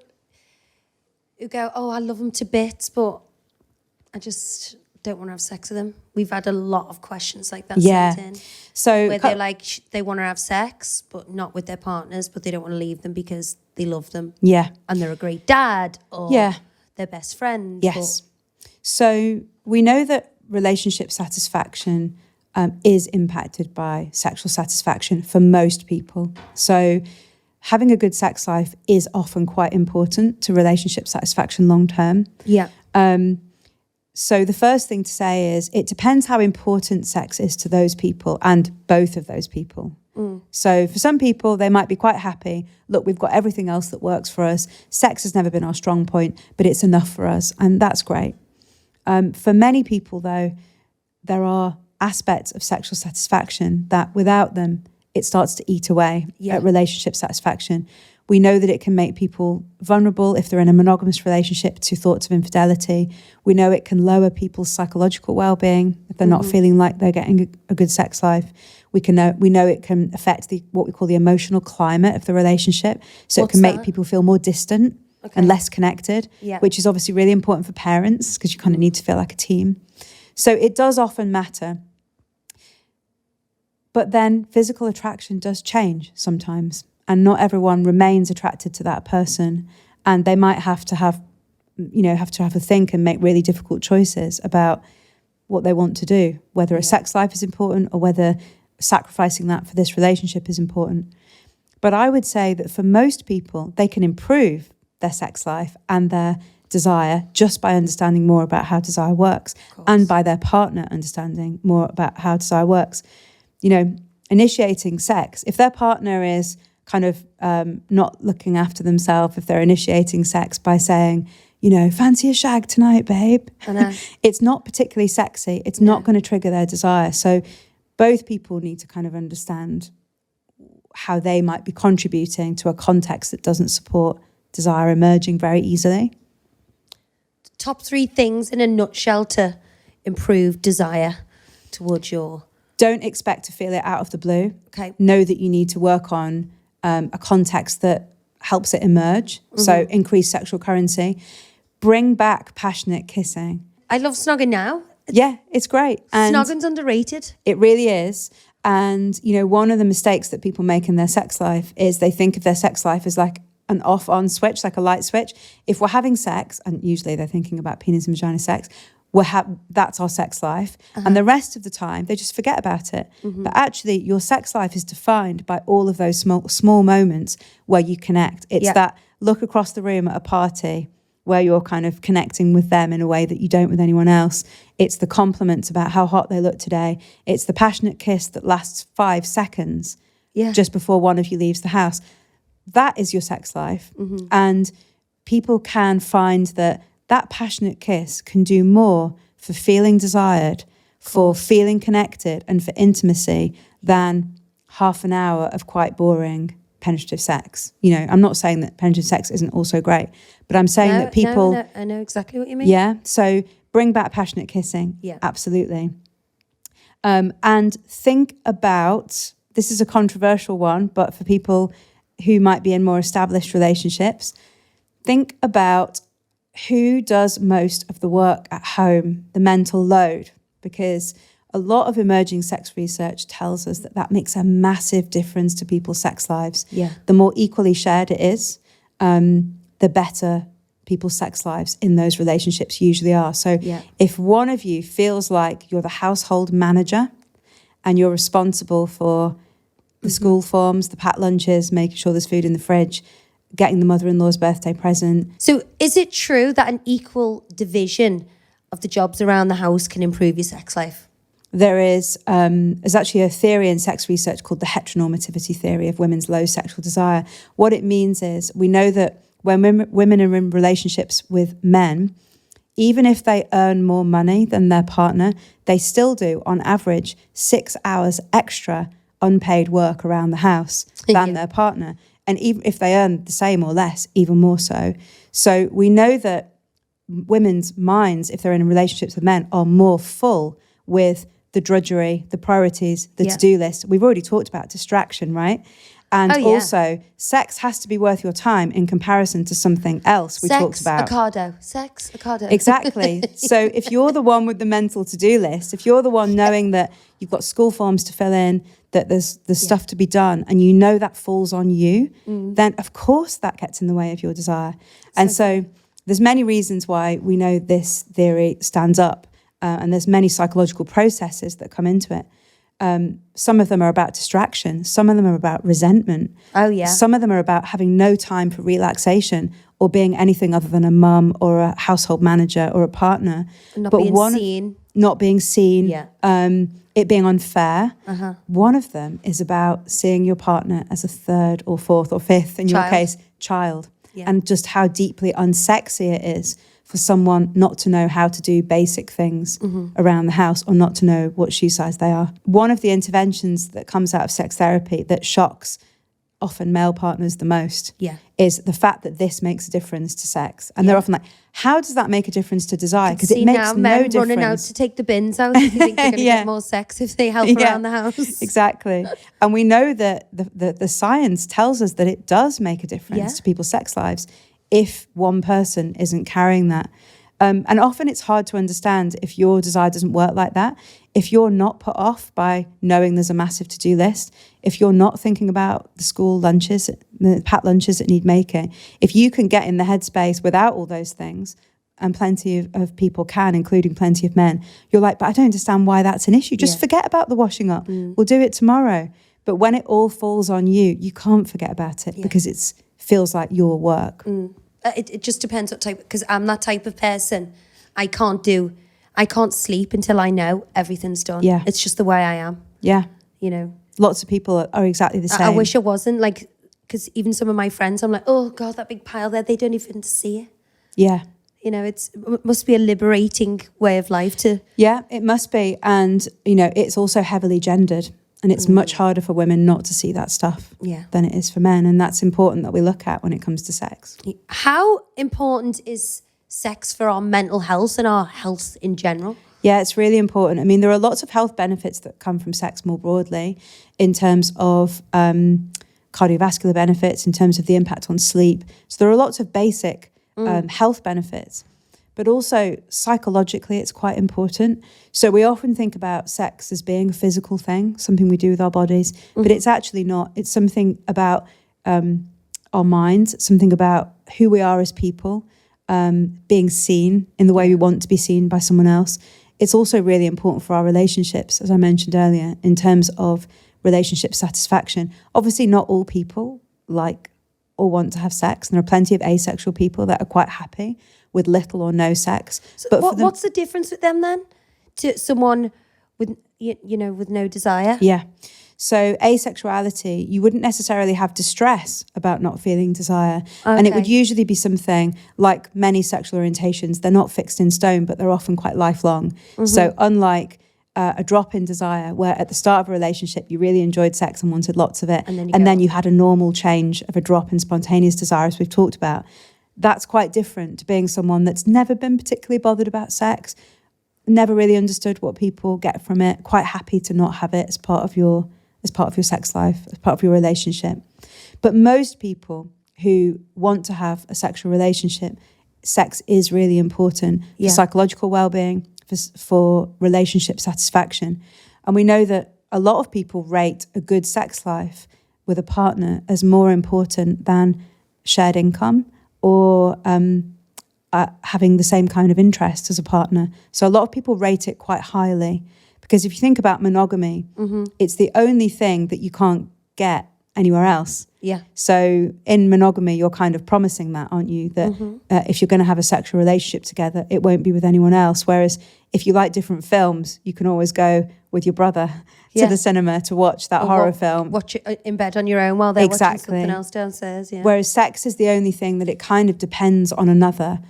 who go, oh, I love them to bits, but I just don't want to have sex with them? We've had a lot of questions like that sent in. So where they're like, they want to have sex, but not with their partners, but they don't want to leave them because they love them. Yeah. And they're a great dad or their best friend. Yes. So we know that relationship satisfaction is impacted by sexual satisfaction for most people. So having a good sex life is often quite important to relationship satisfaction long term. Yeah. So the first thing to say is it depends how important sex is to those people and both of those people. So for some people, they might be quite happy. Look, we've got everything else that works for us. Sex has never been our strong point, but it's enough for us. And that's great. For many people, though, there are aspects of sexual satisfaction that without them, it starts to eat away at relationship satisfaction. We know that it can make people vulnerable if they're in a monogamous relationship to thoughts of infidelity. We know it can lower people's psychological well-being if they're not feeling like they're getting a good sex life. We know it can affect what we call the emotional climate of the relationship. So it can make people feel more distant and less connected, which is obviously really important for parents because you kind of need to feel like a team. So it does often matter. But then physical attraction does change sometimes. And not everyone remains attracted to that person. And they might have to have a think and make really difficult choices about what they want to do, whether a sex life is important or whether sacrificing that for this relationship is important. But I would say that for most people, they can improve their sex life and their desire just by understanding more about how desire works and by their partner understanding more about how desire works. You know, initiating sex, if their partner is kind of not looking after themselves if they're initiating sex by saying, you know, fancy a shag tonight, babe. I know. It's not particularly sexy. It's not going to trigger their desire. So both people need to kind of understand how they might be contributing to a context that doesn't support desire emerging very easily. Top 3 things in a nutshell to improve desire towards your... Don't expect to feel it out of the blue. Okay. Know that you need to work on a context that helps it emerge. So increase sexual currency. Bring back passionate kissing. I love snogging now. Yeah, it's great. And Snogging's underrated. it really is. And, you know, one of the mistakes that people make in their sex life is they think of their sex life as like an off-on switch, like a light switch. If we're having sex, and usually they're thinking about penis and vagina sex, that's our sex life. And the rest of the time, they just forget about it. But actually, your sex life is defined by all of those small moments where you connect. It's that look across the room at a party where you're kind of connecting with them in a way that you don't with anyone else. It's the compliments about how hot they look today. It's the passionate kiss that lasts 5 seconds just before one of you leaves the house. That is your sex life. And people can find that passionate kiss can do more for feeling desired, for feeling connected, and for intimacy than half an hour of quite boring penetrative sex. You know, I'm not saying that penetrative sex isn't also great, but I'm saying that people... No, I know exactly what you mean. Yeah, so bring back passionate kissing. Yeah. Absolutely. And think about, this is a controversial one, but for people who might be in more established relationships, think about who does most of the work at home, the mental load, because a lot of emerging sex research tells us that makes a massive difference to people's sex lives. Yeah. The more equally shared it is, the better people's sex lives in those relationships usually are. So if one of you feels like you're the household manager and you're responsible for the school forms, the packed lunches, making sure there's food in the fridge, getting the mother-in-law's birthday present. So is it true that an equal division of the jobs around the house can improve your sex life? There's actually a theory in sex research called the heteronormativity theory of women's low sexual desire. What it means is we know that when women are in relationships with men, even if they earn more money than their partner, they still do, on average, 6 hours extra unpaid work around the house than their partner. And even if they earn the same or less, even more so. So we know that women's minds, if they're in relationships with men, are more full with the drudgery, the priorities, the to-do list. We've already talked about distraction, right? And also, sex has to be worth your time in comparison to something else we talked about. Sex, avocado. Exactly. So if you're the one with the mental to-do list, if you're the one knowing that you've got school forms to fill in, that there's stuff to be done, and you know that falls on you, then of course that gets in the way of your desire. And so there's many reasons why we know this theory stands up, and there's many psychological processes that come into it. Some of them are about distraction. Some of them are about resentment. Oh, yeah. Some of them are about having no time for relaxation or being anything other than a mum or a household manager or a partner. Not being seen. Not being seen. Yeah. It being unfair. One of them is about seeing your partner as a third or fourth or fifth, in your case, child. Yeah. And just how deeply unsexy it is for someone not to know how to do basic things around the house or not to know what shoe size they are. One of the interventions that comes out of sex therapy that shocks often male partners the most is the fact that this makes a difference to sex. And they're often like, how does that make a difference to desire? Because it makes no difference. Running out to take the bins out if they think they're going to get more sex if they help around the house. Exactly. And we know that the science tells us that it does make a difference to people's sex lives if one person isn't carrying that. And often it's hard to understand if your desire doesn't work like that. If you're not put off by knowing there's a massive to-do list, if you're not thinking about the school lunches, the packed lunches that need making, if you can get in the headspace without all those things, and plenty of people can, including plenty of men, you're like, but I don't understand why that's an issue. Just forget about the washing up. We'll do it tomorrow. But when it all falls on you, you can't forget about it because it feels like your work. It just depends what type, because I'm that type of person. I can't sleep until I know everything's done. Yeah. It's just the way I am. Yeah. You know. Lots of people are exactly the same. I wish I wasn't. Like, because even some of my friends, I'm like, oh God, that big pile there, they don't even see it. Yeah. You know, it must be a liberating way of life to... Yeah, it must be. And, you know, it's also heavily gendered. And it's much harder for women not to see that stuff than it is for men. And that's important that we look at when it comes to sex. How important is sex for our mental health and our health in general? Yeah, it's really important. I mean, there are lots of health benefits that come from sex more broadly in terms of cardiovascular benefits, in terms of the impact on sleep. So there are lots of basic health benefits. But also psychologically, it's quite important. So we often think about sex as being a physical thing, something we do with our bodies, but it's actually not. It's something about our minds, something about who we are as people, being seen in the way we want to be seen by someone else. It's also really important for our relationships, as I mentioned earlier, in terms of relationship satisfaction. Obviously, not all people like or want to have sex. And there are plenty of asexual people that are quite happy with little or no sex. So but what's the difference with them then to someone with, you know, with no desire? Yeah. So asexuality, you wouldn't necessarily have distress about not feeling desire. Okay. And it would usually be something like many sexual orientations, they're not fixed in stone, but they're often quite lifelong. So unlike a drop in desire, where at the start of a relationship, you really enjoyed sex and wanted lots of it. And then you had a normal change of a drop in spontaneous desire, as we've talked about. That's quite different to being someone that's never been particularly bothered about sex, never really understood what people get from it, quite happy to not have it as part of your sex life, as part of your relationship. But most people who want to have a sexual relationship, sex is really important for psychological well-being, for relationship satisfaction. And we know that a lot of people rate a good sex life with a partner as more important than shared income or having the same kind of interest as a partner. So a lot of people rate it quite highly, because if you think about monogamy, it's the only thing that you can't get anywhere else. Yeah. So in monogamy, you're kind of promising that, aren't you? That if you're going to have a sexual relationship together, it won't be with anyone else. Whereas if you like different films, you can always go with your brother to the cinema to watch that horror film. Watch it in bed on your own while they're watching something else downstairs. Yeah. Whereas sex is the only thing that it kind of depends on another.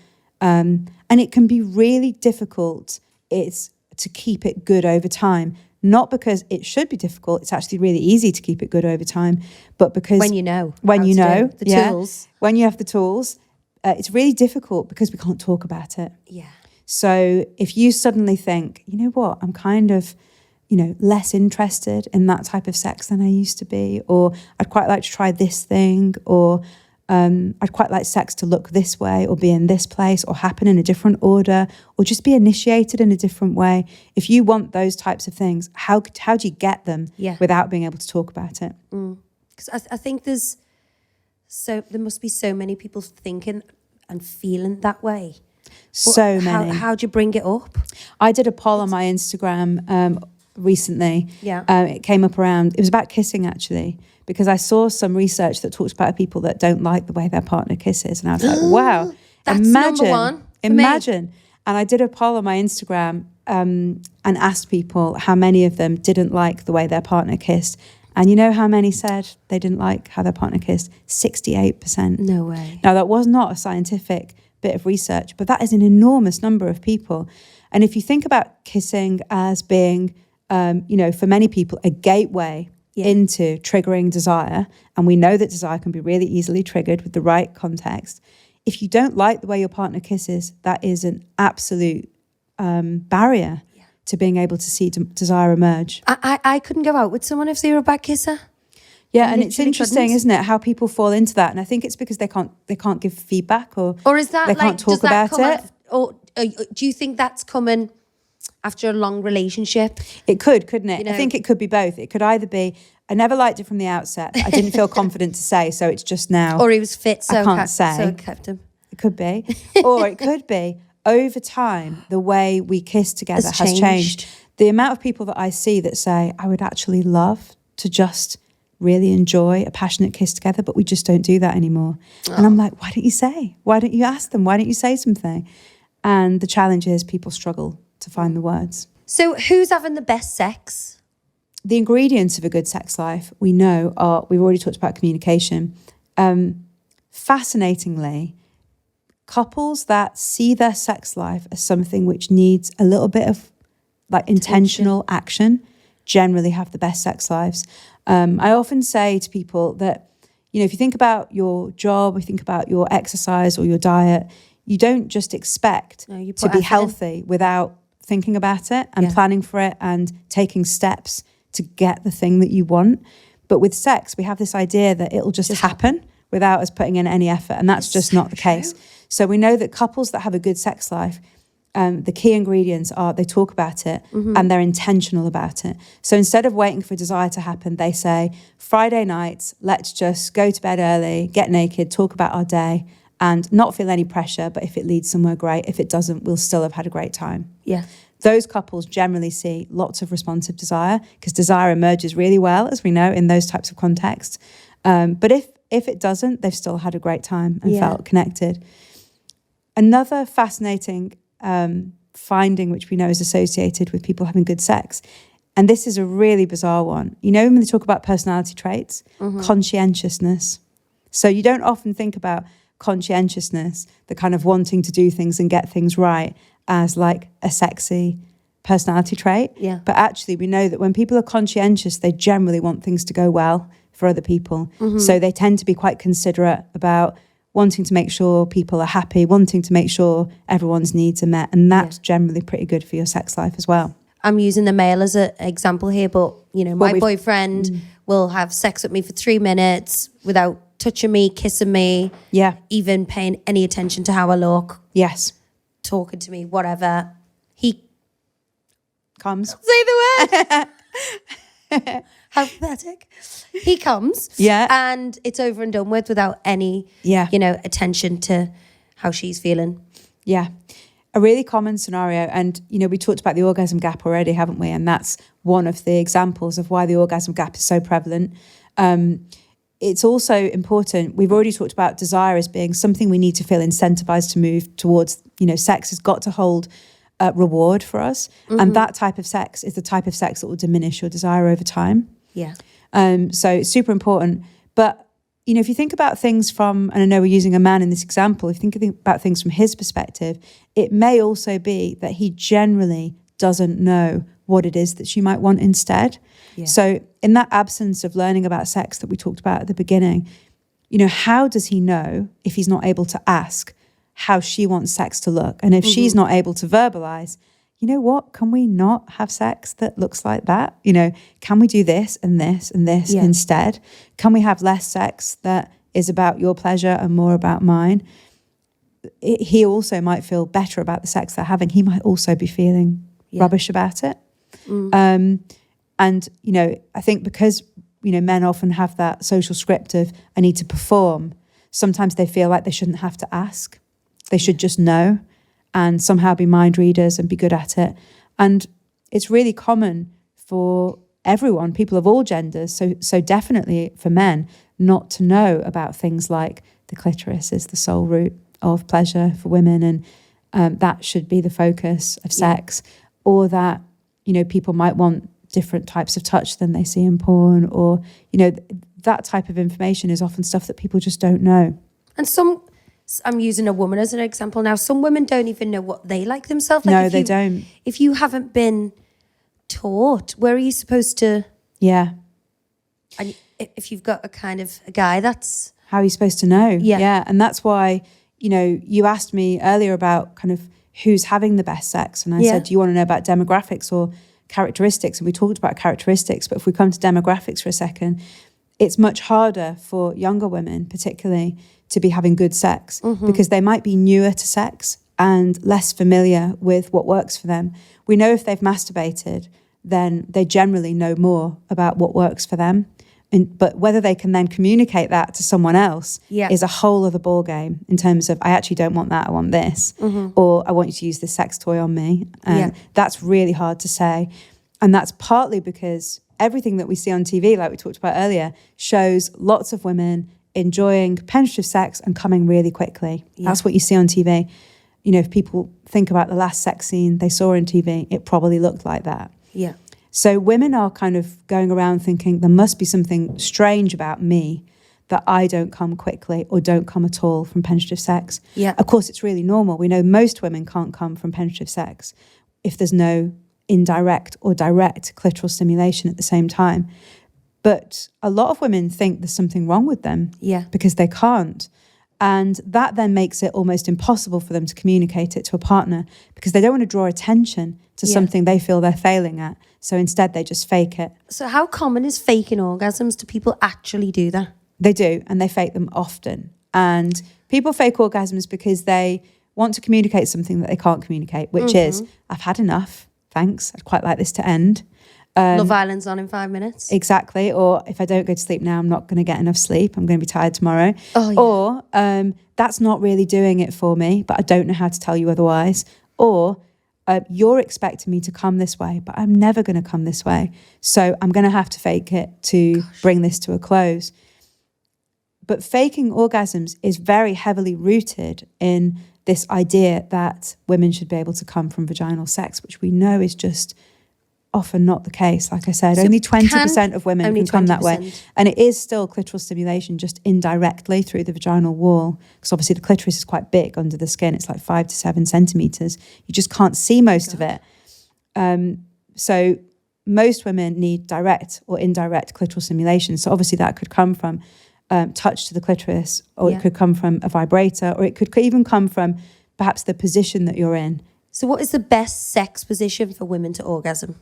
And it can be really difficult to keep it good over time. Not because it should be difficult, it's actually really easy to keep it good over time, but because when you know the tools, when you have the tools, it's really difficult because we can't talk about it. Yeah. So if you suddenly think, you know what, I'm kind of, less interested in that type of sex than I used to be, or I'd quite like to try this thing, or I'd quite like sex to look this way or be in this place or happen in a different order or just be initiated in a different way. If you want those types of things, how do you get them without being able to talk about it? Because I think there must be so many people thinking and feeling that way. So many. How do you bring it up? I did a poll on my Instagram recently. Yeah. It came up it was about kissing actually, because I saw some research that talked about people that don't like the way their partner kisses. And I was like, wow, that's number one for imagine. And I did a poll on my Instagram and asked people how many of them didn't like the way their partner kissed. And you know how many said they didn't like how their partner kissed? 68%. No way. Now, that was not a scientific bit of research, but that is an enormous number of people. And if you think about kissing as being, for many people, a gateway into triggering desire, and we know that desire can be really easily triggered with the right context. If you don't like the way your partner kisses, that is an absolute barrier to being able to see desire emerge. I couldn't go out with someone if they were a bad kisser. Yeah, and it's interesting, isn't it, how people fall into that? And I think it's because they can't give feedback or is that they can't talk about it. Or do you think that's coming after a long relationship? It couldn't it? I think it could be both. It could either be, I never liked it from the outset. I didn't feel confident to say, so it's just now. Or he was fit, so I can't say. So kept him. It could be. Or it could be, over time, the way we kiss together has changed. The amount of people that I see that say, I would actually love to just really enjoy a passionate kiss together, but we just don't do that anymore. And I'm like, why don't you say? Why don't you ask them? Why don't you say something? And the challenge is people struggle to find the words. So who's having the best sex? the ingredients of a good sex life, we know, we've already talked about communication. Fascinatingly, couples that see their sex life as something which needs a little bit of like intentional action generally have the best sex lives. I often say to people that, you know, if you think about your job, if you think about your exercise or your diet, you don't just expect to be healthy without thinking about it and planning for it and taking steps to get the thing that you want. But with sex, we have this idea that it'll just happen without us putting in any effort. And that's just not the case. So we know that couples that have a good sex life, the key ingredients are they talk about it and they're intentional about it. So instead of waiting for desire to happen, they say, Friday nights, let's just go to bed early, get naked, talk about our day and not feel any pressure. But if it leads somewhere, great. If it doesn't, we'll still have had a great time. Yeah. Those couples generally see lots of responsive desire because desire emerges really well, as we know, in those types of contexts. But if it doesn't, they've still had a great time and felt connected. Another fascinating finding, which we know is associated with people having good sex, and this is a really bizarre one. You know, when they talk about personality traits, conscientiousness. So you don't often think about conscientiousness, the kind of wanting to do things and get things right, as like a sexy personality trait. Yeah. But actually, we know that when people are conscientious, they generally want things to go well for other people. So they tend to be quite considerate about wanting to make sure people are happy, wanting to make sure everyone's needs are met. And that's generally pretty good for your sex life as well. I'm using the male as an example here, but, you know, my boyfriend will have sex with me for 3 minutes without touching me, kissing me, even paying any attention to how I look. Yes. Talking to me, whatever. He comes. Say the word. How pathetic. He comes. Yeah. And it's over and done with without any, you know, attention to how she's feeling. Yeah. A really common scenario, and, you know, we talked about the orgasm gap already, haven't we? And that's one of the examples of why the orgasm gap is so prevalent. It's also important, we've already talked about desire as being something we need to feel incentivized to move towards. You know, sex has got to hold reward for us. And that type of sex is the type of sex that will diminish your desire over time. Yeah. So it's super important. But, you know, if you think about things from, and I know we're using a man in this example, if you think about things from his perspective, it may also be that he generally doesn't know what it is that she might want instead. Yeah. So in that absence of learning about sex that we talked about at the beginning, you know, how does he know if he's not able to ask how she wants sex to look? And if she's not able to verbalize, you know what, can we not have sex that looks like that? You know, can we do this and this and this instead? Can we have less sex that is about your pleasure and more about mine? He also might feel better about the sex they're having. He might also be feeling rubbish about it. And, you know, I think because, you know, men often have that social script of, I need to perform, sometimes they feel like they shouldn't have to ask. They should just know and somehow be mind readers and be good at it. And it's really common for everyone, people of all genders, so definitely for men, not to know about things like the clitoris is the sole route of pleasure for women, and that should be the focus of sex, or that, you know, people might want different types of touch than they see in porn, or, you know, that type of information is often stuff that people just don't know. And I'm using a woman as an example now. Some women don't even know what they like themselves. Like no, they don't. If you haven't been taught, where are you supposed to? Yeah. And if you've got a kind of a guy, that's... How are you supposed to know? Yeah. And that's why, you know, you asked me earlier about kind of who's having the best sex. And I said, do you want to know about demographics or characteristics? And we talked about characteristics, but if we come to demographics for a second, it's much harder for younger women, particularly, to be having good sex because they might be newer to sex and less familiar with what works for them. We know if they've masturbated, then they generally know more about what works for them. But whether they can then communicate that to someone else is a whole other ball game in terms of, I actually don't want that, I want this, or I want you to use this sex toy on me. That's really hard to say. And that's partly because everything that we see on TV, like we talked about earlier, shows lots of women enjoying penetrative sex and coming really quickly. That's what you see on TV. You know, if people think about the last sex scene they saw on TV, it probably looked like that. Yeah. So women are kind of going around thinking there must be something strange about me that I don't come quickly or don't come at all from penetrative sex. Yeah. Of course, it's really normal. We know most women can't come from penetrative sex if there's no indirect or direct clitoral stimulation at the same time. But a lot of women think there's something wrong with them because they can't. And that then makes it almost impossible for them to communicate it to a partner because they don't want to draw attention to something they feel they're failing at. So instead, they just fake it. So how common is faking orgasms? Do people actually do that? They do, and they fake them often. And people fake orgasms because they want to communicate something that they can't communicate, which is, I've had enough, thanks, I'd quite like this to end. Love Island's on in 5 minutes. Exactly. Or if I don't go to sleep now, I'm not going to get enough sleep. I'm going to be tired tomorrow. Oh, yeah. Or that's not really doing it for me, but I don't know how to tell you otherwise. Or you're expecting me to come this way, but I'm never going to come this way. So I'm going to have to fake it to bring this to a close. But faking orgasms is very heavily rooted in this idea that women should be able to come from vaginal sex, which we know is just often not the case. Like I said, So only 20% of women can come that way. 20%. And it is still clitoral stimulation just indirectly through the vaginal wall. Because obviously the clitoris is quite big under the skin. It's like 5 to 7 centimeters. You just can't see most of it. So most women need direct or indirect clitoral stimulation. So obviously that could come from touch to the clitoris, or it could come from a vibrator, or it could even come from perhaps the position that you're in. So what is the best sex position for women to orgasm?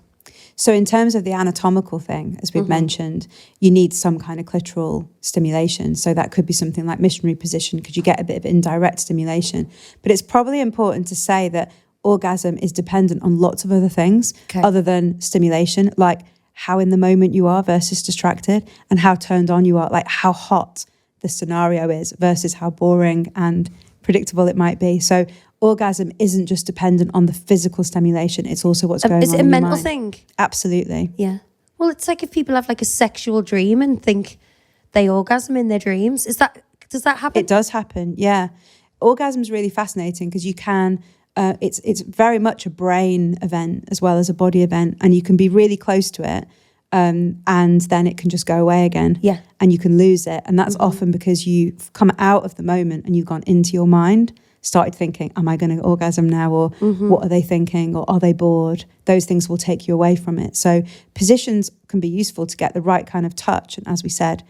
So in terms of the anatomical thing, as we've mentioned, you need some kind of clitoral stimulation. So that could be something like missionary position because you get a bit of indirect stimulation. But it's probably important to say that orgasm is dependent on lots of other things other than stimulation, like how in the moment you are versus distracted, and how turned on you are, like how hot the scenario is versus how boring and predictable it might be. So orgasm isn't just dependent on the physical stimulation, it's also what's going on in your mind. Is it a mental thing? Absolutely. Yeah. Well, it's like if people have like a sexual dream and think they orgasm in their dreams. Does that happen? It does happen, yeah. Orgasm is really fascinating because you can, it's very much a brain event as well as a body event, and you can be really close to it and then it can just go away again. Yeah. And you can lose it. And that's often because you've come out of the moment and you've gone into your mind, started thinking, am I going to orgasm now? Or what are they thinking? Or are they bored? Those things will take you away from it. So positions can be useful to get the right kind of touch. And as we said,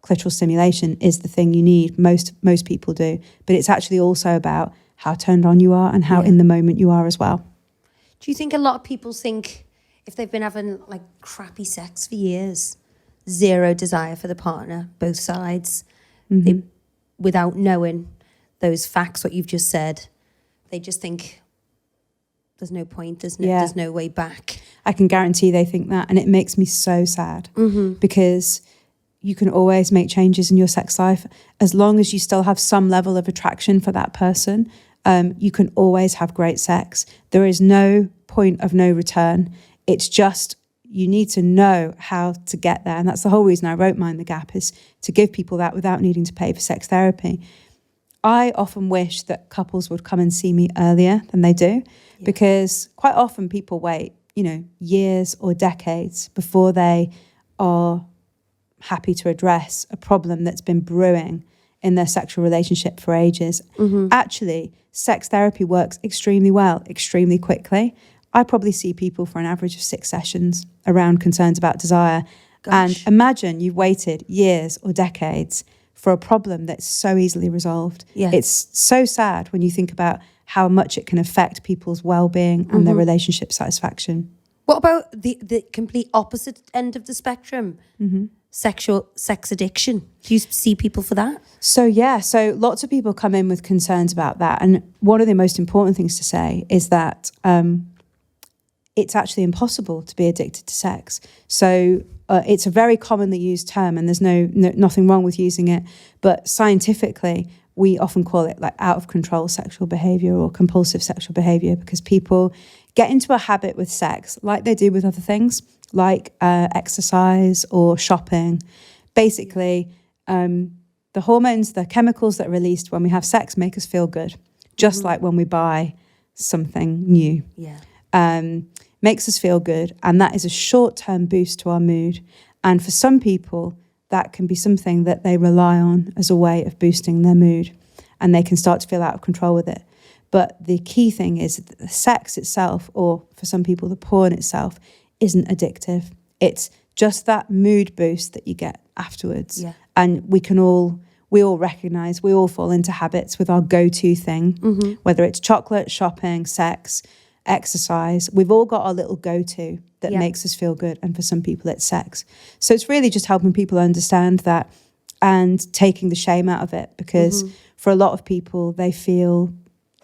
clitoral stimulation is the thing you need. Most people do. But it's actually also about how turned on you are and how in the moment you are as well. Do you think a lot of people think if they've been having like crappy sex for years, zero desire for the partner, both sides, they, without knowing those facts, what you've just said, they just think there's no point, there's no way back. I can guarantee they think that, and it makes me so sad because you can always make changes in your sex life as long as you still have some level of attraction for that person. You can always have great sex. There is no point of no return. It's just you need to know how to get there, and that's the whole reason I wrote Mind the Gap, is to give people that without needing to pay for sex therapy. I often wish that couples would come and see me earlier than they do, because quite often people wait, years or decades before they are happy to address a problem that's been brewing in their sexual relationship for ages. Actually, sex therapy works extremely well, extremely quickly. I probably see people for an average of 6 sessions around concerns about desire. Gosh. And imagine you've waited years or decades for a problem that's so easily resolved. Yeah. It's so sad when you think about how much it can affect people's well-being and their relationship satisfaction. What about the complete opposite end of the spectrum? Sex addiction. Do you see people for that? So lots of people come in with concerns about that. And one of the most important things to say is that it's actually impossible to be addicted to sex. So it's a very commonly used term, and there's nothing wrong with using it. But scientifically, we often call it like out of control sexual behavior or compulsive sexual behavior, because people get into a habit with sex like they do with other things, like exercise or shopping. Basically, the hormones, the chemicals that are released when we have sex make us feel good, just like when we buy something new. Yeah. makes us feel good, and that is a short-term boost to our mood. And for some people, that can be something that they rely on as a way of boosting their mood, and they can start to feel out of control with it. But the key thing is that the sex itself, or for some people, the porn itself, isn't addictive. It's just that mood boost that you get afterwards. Yeah. And we all recognize, we all fall into habits with our go-to thing, whether it's chocolate, shopping, sex, exercise. We've all got our little go-to that makes us feel good. And for some people, it's sex. So it's really just helping people understand that and taking the shame out of it, because for a lot of people, they feel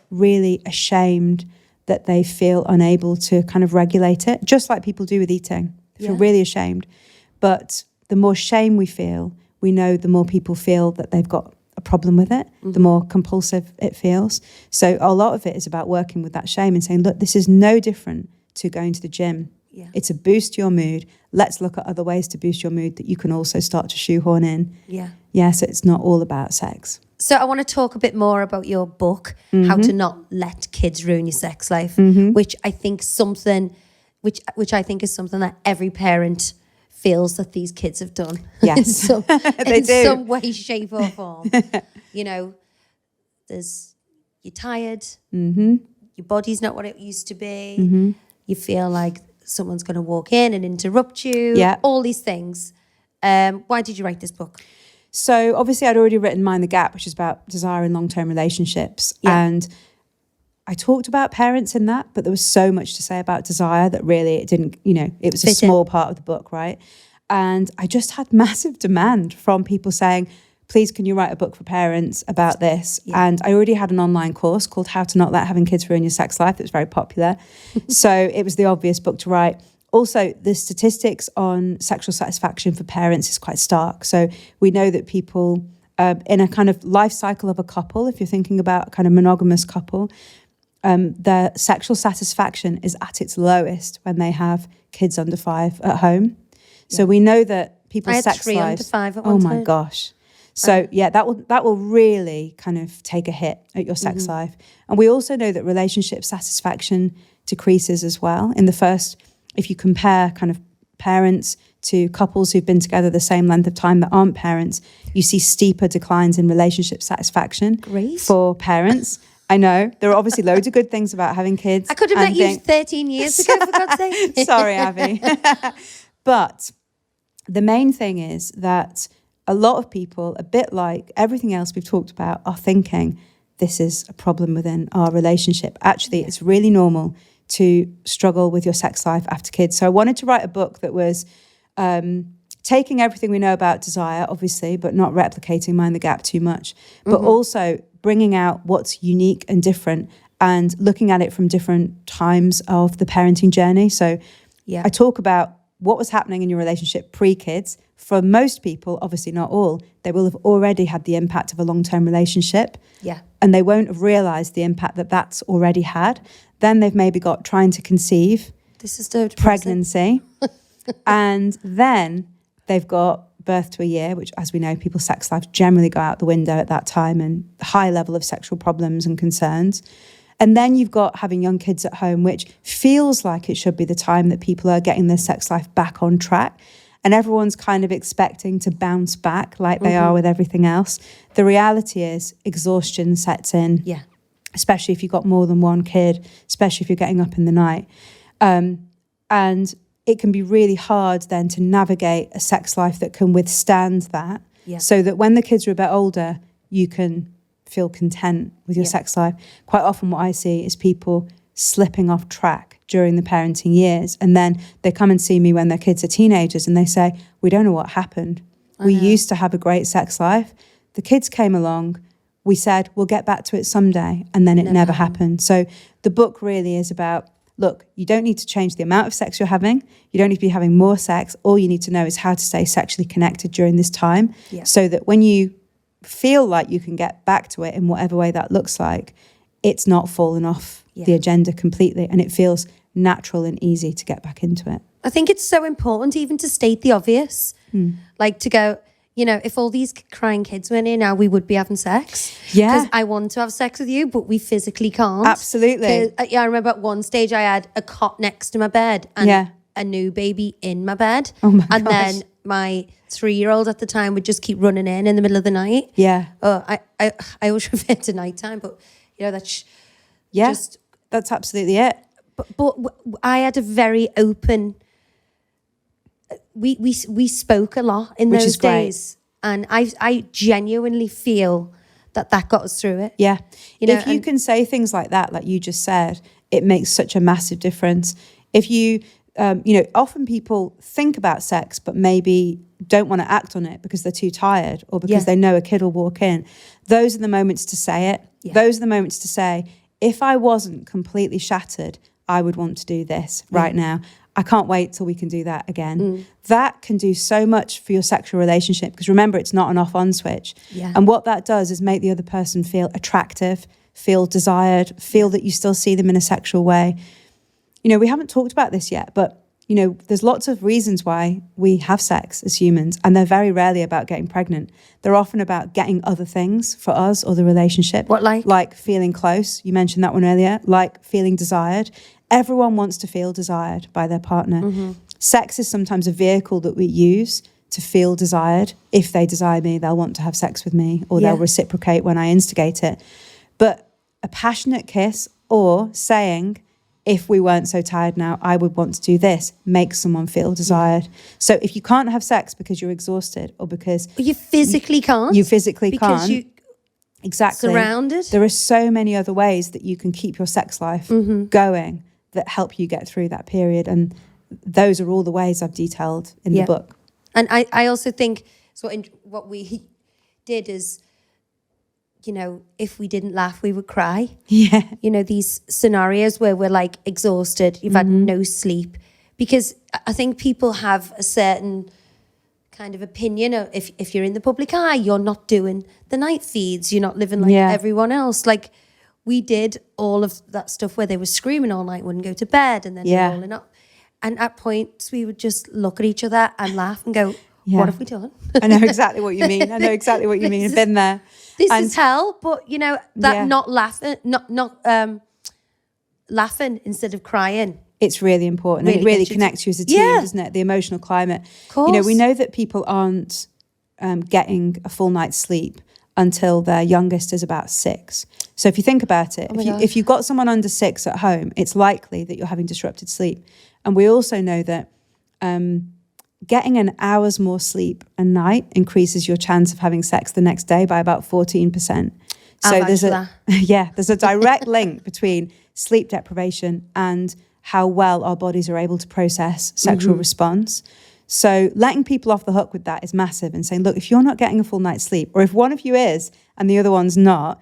really ashamed that they feel unable to kind of regulate it, just like people do with eating. They feel really ashamed. But the more shame we feel, we know the more people feel that they've got a problem with it, the more compulsive it feels. So a lot of it is about working with that shame and saying, look, this is no different to going to the gym. Yeah. It's a boost to your mood. Let's look at other ways to boost your mood that you can also start to shoehorn in. Yeah, so it's not all about sex. So I want to talk a bit more about your book, How to Not Let Kids Ruin Your Sex Life, which I think which I think is something that every parent feels that these kids have done. Yes, in some way, shape or form. You know, you're tired, your body's not what it used to be, you feel like someone's going to walk in and interrupt you, all these things. Why did you write this book? So obviously I'd already written Mind the Gap, which is about desire in long-term relationships. And I talked about parents in that, but there was so much to say about desire that really it didn't, it was a small part of the book, right? And I just had massive demand from people saying, please, can you write a book for parents about this? And I already had an online course called How to Not Let Having Kids Ruin Your Sex Life. That was very popular. So it was the obvious book to write. Also, the statistics on sexual satisfaction for parents is quite stark. So we know that people in a kind of life cycle of a couple, if you're thinking about a kind of monogamous couple, their sexual satisfaction is at its lowest when they have kids under 5 at home. So we know that people's sex lives... I had 3 under 5 at one time. Oh my gosh. So that will really kind of take a hit at your sex life. And we also know that relationship satisfaction decreases as well. In the first, if you compare kind of parents to couples who've been together the same length of time that aren't parents, you see steeper declines in relationship satisfaction for parents. I know. There are obviously loads of good things about having kids. I could have met you 13 years ago, for God's sake. Sorry, Abbey. But the main thing is that a lot of people, a bit like everything else we've talked about, are thinking this is a problem within our relationship. Actually, it's really normal to struggle with your sex life after kids. So I wanted to write a book that was taking everything we know about desire, obviously, but not replicating Mind the Gap too much, but also bringing out what's unique and different and looking at it from different times of the parenting journey. So I talk about what was happening in your relationship pre-kids. For most people, obviously not all, they will have already had the impact of a long-term relationship. And they won't have realised the impact that that's already had. Then they've maybe got trying to conceive, this is so pregnancy, and then they've got birth to a year, which, as we know, people's sex lives generally go out the window at that time, and the high level of sexual problems and concerns. And then you've got having young kids at home, which feels like it should be the time that people are getting their sex life back on track. And everyone's kind of expecting to bounce back like they are with everything else. The reality is exhaustion sets in, especially if you've got more than one kid, especially if you're getting up in the night. And it can be really hard then to navigate a sex life that can withstand that, so that when the kids are a bit older, you can feel content with your sex life. Quite often what I see is people slipping off track during the parenting years, and then they come and see me when their kids are teenagers and they say, we don't know what happened. We used to have a great sex life. The kids came along. We said, we'll get back to it someday. And then it never happened. So the book really is about, look, you don't need to change the amount of sex you're having. You don't need to be having more sex. All you need to know is how to stay sexually connected during this time, so that when you feel like you can get back to it in whatever way that looks like, it's not fallen off the agenda completely, and it feels natural and easy to get back into it. I think it's so important even to state the obvious, like to go, you know, if all these crying kids went in now, we would be having sex. Yeah. Because I want to have sex with you, but we physically can't. Absolutely. 'Cause, yeah, I remember at one stage I had a cot next to my bed and a new baby in my bed. Oh my and gosh. then my 3-year-old at the time would just keep running in the middle of the night. Yeah. Oh, I always refer to nighttime, but you know, that's just... That's absolutely it. But I had a very open... We spoke a lot in Which those is great. days. And I genuinely feel that got us through it. Yeah. You know, if you can say things like that, like you just said, it makes such a massive difference. If you, often people think about sex, but maybe don't want to act on it because they're too tired or because they know a kid will walk in. Those are the moments to say it. Yeah. Those are the moments to say, if I wasn't completely shattered, I would want to do this right now. I can't wait till we can do that again. That can do so much for your sexual relationship because remember, it's not an off-on switch. Yeah. And what that does is make the other person feel attractive, feel desired, feel that you still see them in a sexual way. You know, we haven't talked about this yet, but, you know, there's lots of reasons why we have sex as humans, and they're very rarely about getting pregnant. They're often about getting other things for us or the relationship. What, like? Like feeling close. You mentioned that one earlier. Like feeling desired. Everyone wants to feel desired by their partner. Mm-hmm. Sex is sometimes a vehicle that we use to feel desired. If they desire me, they'll want to have sex with me or they'll reciprocate when I instigate it. But a passionate kiss or saying, if we weren't so tired now, I would want to do this, makes someone feel desired. So if you can't have sex because you're exhausted or because... You physically can't. You physically because can't. Exactly. Surrounded. There are so many other ways that you can keep your sex life going that help you get through that period. And those are all the ways I've detailed in the book. And I also think what we did is, you know, if we didn't laugh, we would cry. Yeah. You know, these scenarios where we're like exhausted, you've had no sleep. Because I think people have a certain kind of opinion of if you're in the public eye, you're not doing the night feeds, you're not living like everyone else. Like, we did all of that stuff where they were screaming all night, wouldn't go to bed, and then rolling up. And at points, we would just look at each other and laugh and go, what have we done? I know exactly what you mean. I've been there. This is hell, but, you know, that not laughing, laughing instead of crying. It's really important. Really, and it really connects you as a team, doesn't it? The emotional climate. Of course. You know, we know that people aren't getting a full night's sleep until their youngest is about 6. So if you think about it, if you've got someone under 6 at home, it's likely that you're having disrupted sleep. And we also know that getting an hour's more sleep a night increases your chance of having sex the next day by about 14%. So there's a direct link between sleep deprivation and how well our bodies are able to process sexual response. So letting people off the hook with that is massive and saying, look, if you're not getting a full night's sleep, or if one of you is and the other one's not,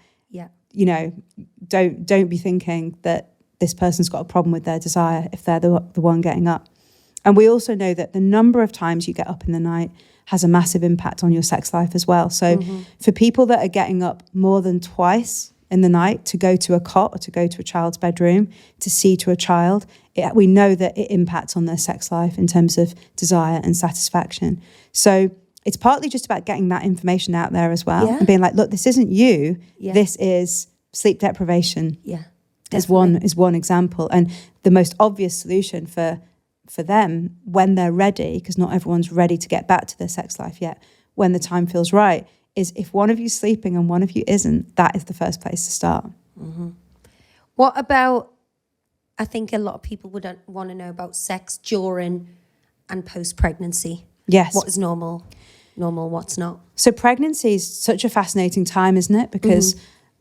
you know, don't be thinking that this person's got a problem with their desire if they're the one getting up. And we also know that the number of times you get up in the night has a massive impact on your sex life as well. So for people that are getting up more than twice in the night to go to a cot or to go to a child's bedroom, to see to a child, we know that it impacts on their sex life in terms of desire and satisfaction. So it's partly just about getting that information out there as well and being like, look, this isn't you. This is sleep deprivation. Is one example. And the most obvious solution for them when they're ready, because not everyone's ready to get back to their sex life yet, when the time feels right, is if one of you's sleeping and one of you isn't, that is the first place to start. What about, I think a lot of people would want to know about sex during and post-pregnancy. Yes. What is normal, what's not? So pregnancy is such a fascinating time, isn't it? Because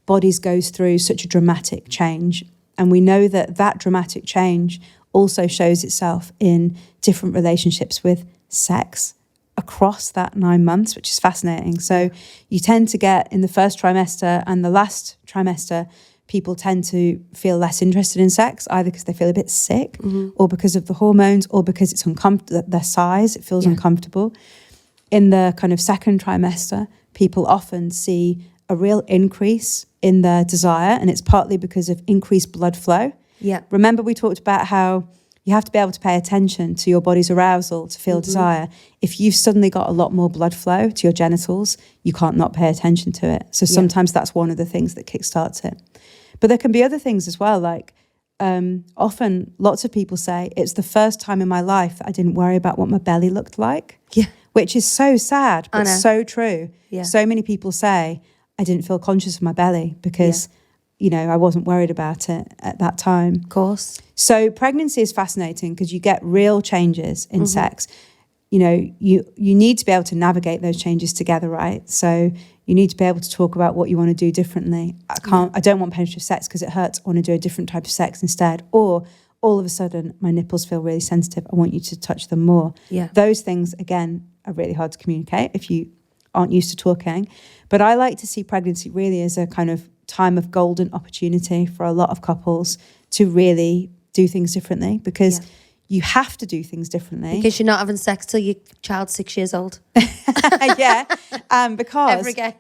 bodies goes through such a dramatic change. And we know that dramatic change also shows itself in different relationships with sex across that 9 months, which is fascinating. So you tend to get in the first trimester and the last trimester, people tend to feel less interested in sex, either because they feel a bit sick or because of the hormones or because it's uncomfortable, their size, it feels uncomfortable. In the kind of second trimester, people often see a real increase in their desire, and it's partly because of increased blood flow. Remember we talked about how, you have to be able to pay attention to your body's arousal to feel desire. If you've suddenly got a lot more blood flow to your genitals, you can't not pay attention to it. So sometimes that's one of the things that kickstarts it. But there can be other things as well, like often lots of people say, it's the first time in my life that I didn't worry about what my belly looked like. Yeah. Which is so sad, but so true. Yeah. So many people say, I didn't feel conscious of my belly because, you know, I wasn't worried about it at that time. Of course. So pregnancy is fascinating because you get real changes in sex. You know, you need to be able to navigate those changes together, right? So you need to be able to talk about what you want to do differently. I don't want penetrative sex because it hurts. I want to do a different type of sex instead. Or all of a sudden, my nipples feel really sensitive. I want you to touch them more. Yeah. Those things, again, are really hard to communicate if you aren't used to talking. But I like to see pregnancy really as a kind of time of golden opportunity for a lot of couples to really do things differently, because you have to do things differently. Because you're not having sex till your child's 6 years old. Because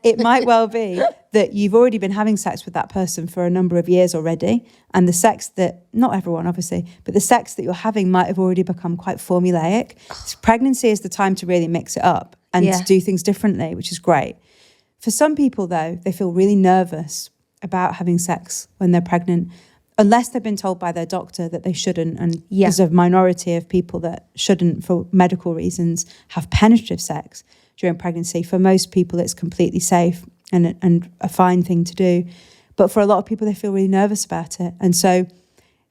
it might well be that you've already been having sex with that person for a number of years already, and the sex that, not everyone obviously, but the sex that you're having might have already become quite formulaic. So pregnancy is the time to really mix it up and to do things differently, which is great. For some people though, they feel really nervous about having sex when they're pregnant, unless they've been told by their doctor that they shouldn't. And there's a minority of people that shouldn't, for medical reasons, have penetrative sex during pregnancy. For most people, it's completely safe and a fine thing to do. But for a lot of people, they feel really nervous about it. And so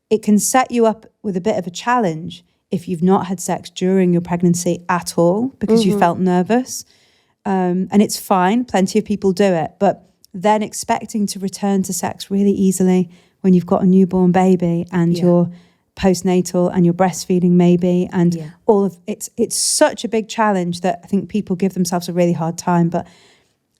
it can set you up with a bit of a challenge if you've not had sex during your pregnancy at all because you felt nervous. And it's fine. Plenty of people do it. But then expecting to return to sex really easily when you've got a newborn baby and you're postnatal and you're breastfeeding maybe, and all of it's such a big challenge that I think people give themselves a really hard time. But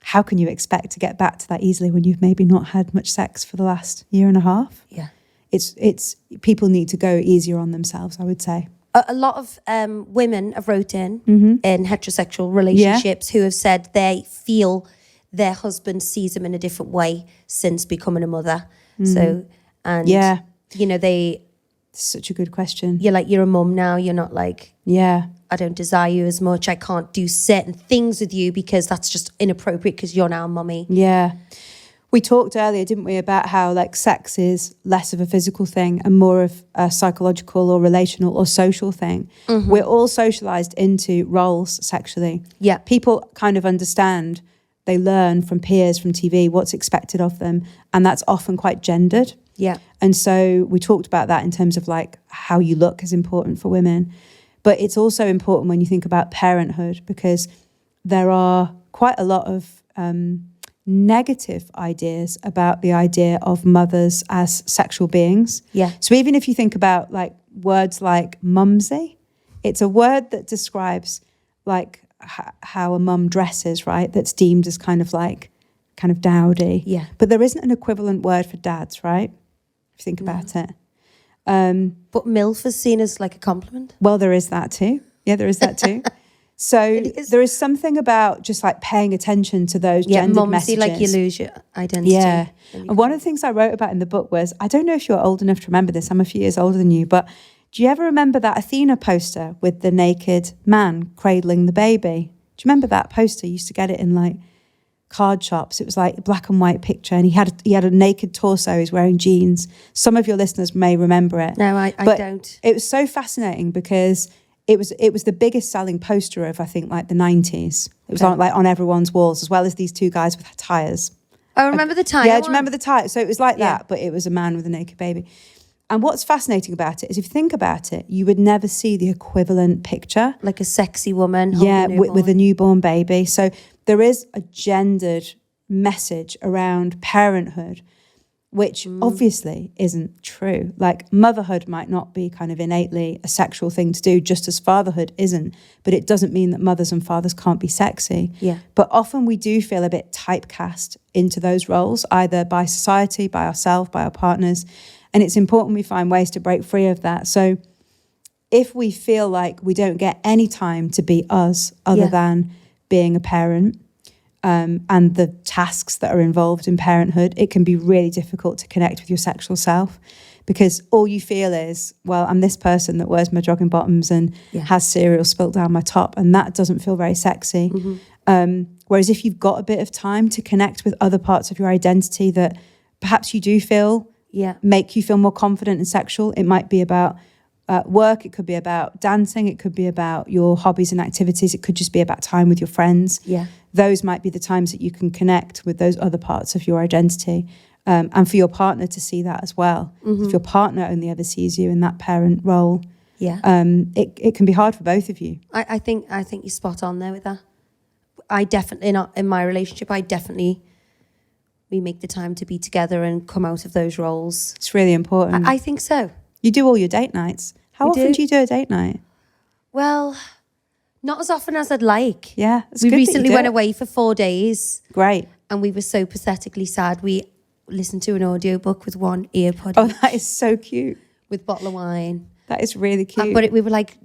how can you expect to get back to that easily when you've maybe not had much sex for the last year and a half? Yeah. It's people need to go easier on themselves, I would say. A lot of women have wrote in heterosexual relationships who have said they feel their husband sees them in a different way since becoming a mother. So, and you know, it's such a good question. You're like, you're a mum now. You're not like, I don't desire you as much. I can't do certain things with you because that's just inappropriate because you're now a mummy. Yeah. We talked earlier, didn't we, about how like sex is less of a physical thing and more of a psychological or relational or social thing. We're all socialized into roles sexually. Yeah. People kind of understand, they learn from peers, from TV, what's expected of them. And that's often quite gendered. Yeah. And so we talked about that in terms of like how you look is important for women. But it's also important when you think about parenthood, because there are quite a lot of negative ideas about the idea of mothers as sexual beings. Yeah. So even if you think about like words like mumsy, it's a word that describes like how a mum dresses, right? That's deemed as kind of dowdy. Yeah. But there isn't an equivalent word for dads, right? If you think about it. But MILF is seen as like a compliment. Well, there is that too. Yeah, there is that too. So there is something about just like paying attention to those gendered messages. Like you lose your identity. Yeah. And one of the things I wrote about in the book was, I don't know if you're old enough to remember this, I'm a few years older than you, but do you ever remember that Athena poster with the naked man cradling the baby? Do you remember that poster? You used to get it in like card shops. It was like a black and white picture, and he had a naked torso. He's wearing jeans. Some of your listeners may remember it. No, I don't. It was so fascinating because it was the biggest selling poster of, I think, like the 90s. It was on everyone's walls, as well as these two guys with tires. I remember the tire. Yeah, do you remember the tire? So it was like that, but it was a man with a naked baby. And what's fascinating about it is, if you think about it, you would never see the equivalent picture. Like a sexy woman. With a newborn baby. So there is a gendered message around parenthood, which obviously isn't true. Like motherhood might not be kind of innately a sexual thing to do, just as fatherhood isn't. But it doesn't mean that mothers and fathers can't be sexy. Yeah. But often we do feel a bit typecast into those roles, either by society, by ourselves, by our partners. And it's important we find ways to break free of that. So if we feel like we don't get any time to be us other than being a parent, and the tasks that are involved in parenthood, it can be really difficult to connect with your sexual self, because all you feel is, well, I'm this person that wears my jogging bottoms and has cereal spilt down my top, and that doesn't feel very sexy. Whereas if you've got a bit of time to connect with other parts of your identity that perhaps you do feel make you feel more confident and sexual, it might be about work, it could be about dancing, it could be about your hobbies and activities, it could just be about time with your friends. Those might be the times that you can connect with those other parts of your identity. And for your partner to see that as well. If your partner only ever sees you in that parent role, it can be hard for both of you. I think you're spot on there with that. I definitely, not in my relationship, we make the time to be together and come out of those roles. It's really important. I think so. You do all your date nights. How often do you do a date night? Well, not as often as I'd like. Yeah, it's we good recently went away for 4 days. Great. And we were so pathetically sad. We listened to an audiobook with one ear pod. Oh, that is so cute. With a bottle of wine. That is really cute. But we were like,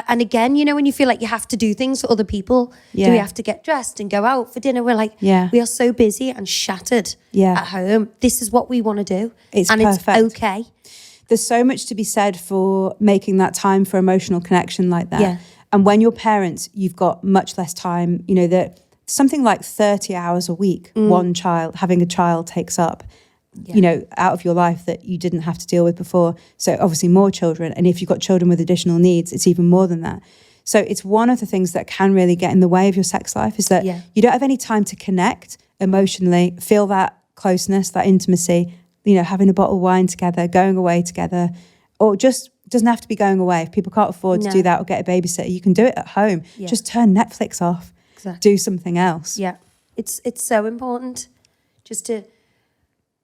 and again, you know, when you feel like you have to do things for other people, do we have to get dressed and go out for dinner? We're like, we are so busy and shattered at home. This is what we want to do. It's perfect. It's okay. There's so much to be said for making that time for emotional connection like that. And when you're parents, you've got much less time, you know, that something like 30 hours a week, having a child takes up, you know, out of your life that you didn't have to deal with before. So obviously more children. And if you've got children with additional needs, it's even more than that. So it's one of the things that can really get in the way of your sex life, is that you don't have any time to connect emotionally, feel that closeness, that intimacy, you know, having a bottle of wine together, going away together, or just doesn't have to be going away. If people can't afford to do that or get a babysitter, you can do it at home. Just turn Netflix off, do something else. It's so important just to,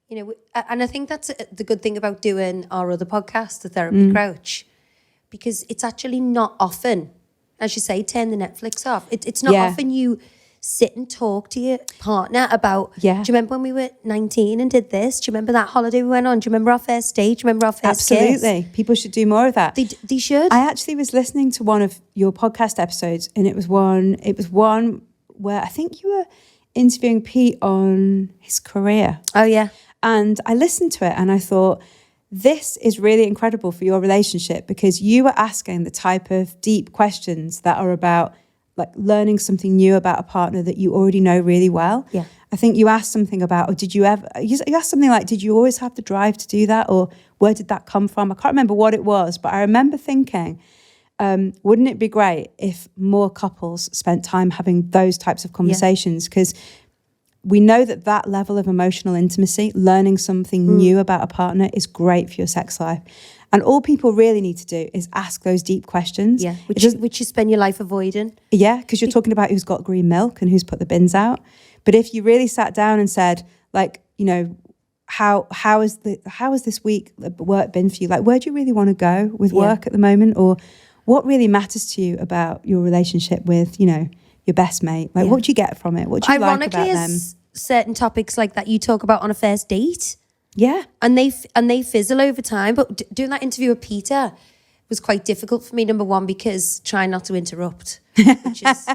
you know, and I think that's the good thing about doing our other podcast, The Therapy Crouch, because it's actually not often, as you say, turn the Netflix off. It's not often you sit and talk to your partner about, do you remember when we were 19 and did this? Do you remember that holiday we went on? Do you remember our first date? Do you remember our first Absolutely. kiss? People should do more of that. They should. I actually was listening to one of your podcast episodes, and it was one where I think you were interviewing Pete on his career. Oh, yeah. And I listened to it and I thought, this is really incredible for your relationship, because you were asking the type of deep questions that are about like learning something new about a partner that you already know really well. I think you asked something about, or did you ever, you asked something like, did you always have the drive to do that? Or where did that come from? I can't remember what it was, but I remember thinking, wouldn't it be great if more couples spent time having those types of conversations? Because we know that level of emotional intimacy, learning something new about a partner, is great for your sex life. And all people really need to do is ask those deep questions. Which you spend your life avoiding. Because you're talking about who's got green milk and who's put the bins out. But if you really sat down and said, like, you know, how is this week work been for you? Like, where do you really want to go with work at the moment? Or what really matters to you about your relationship with, you know, your best mate? Like, what do you get from it? What do you like about them? Certain topics like that you talk about on a first date. And they fizzle over time. But doing that interview with Peter was quite difficult for me, number one, because trying not to interrupt, which is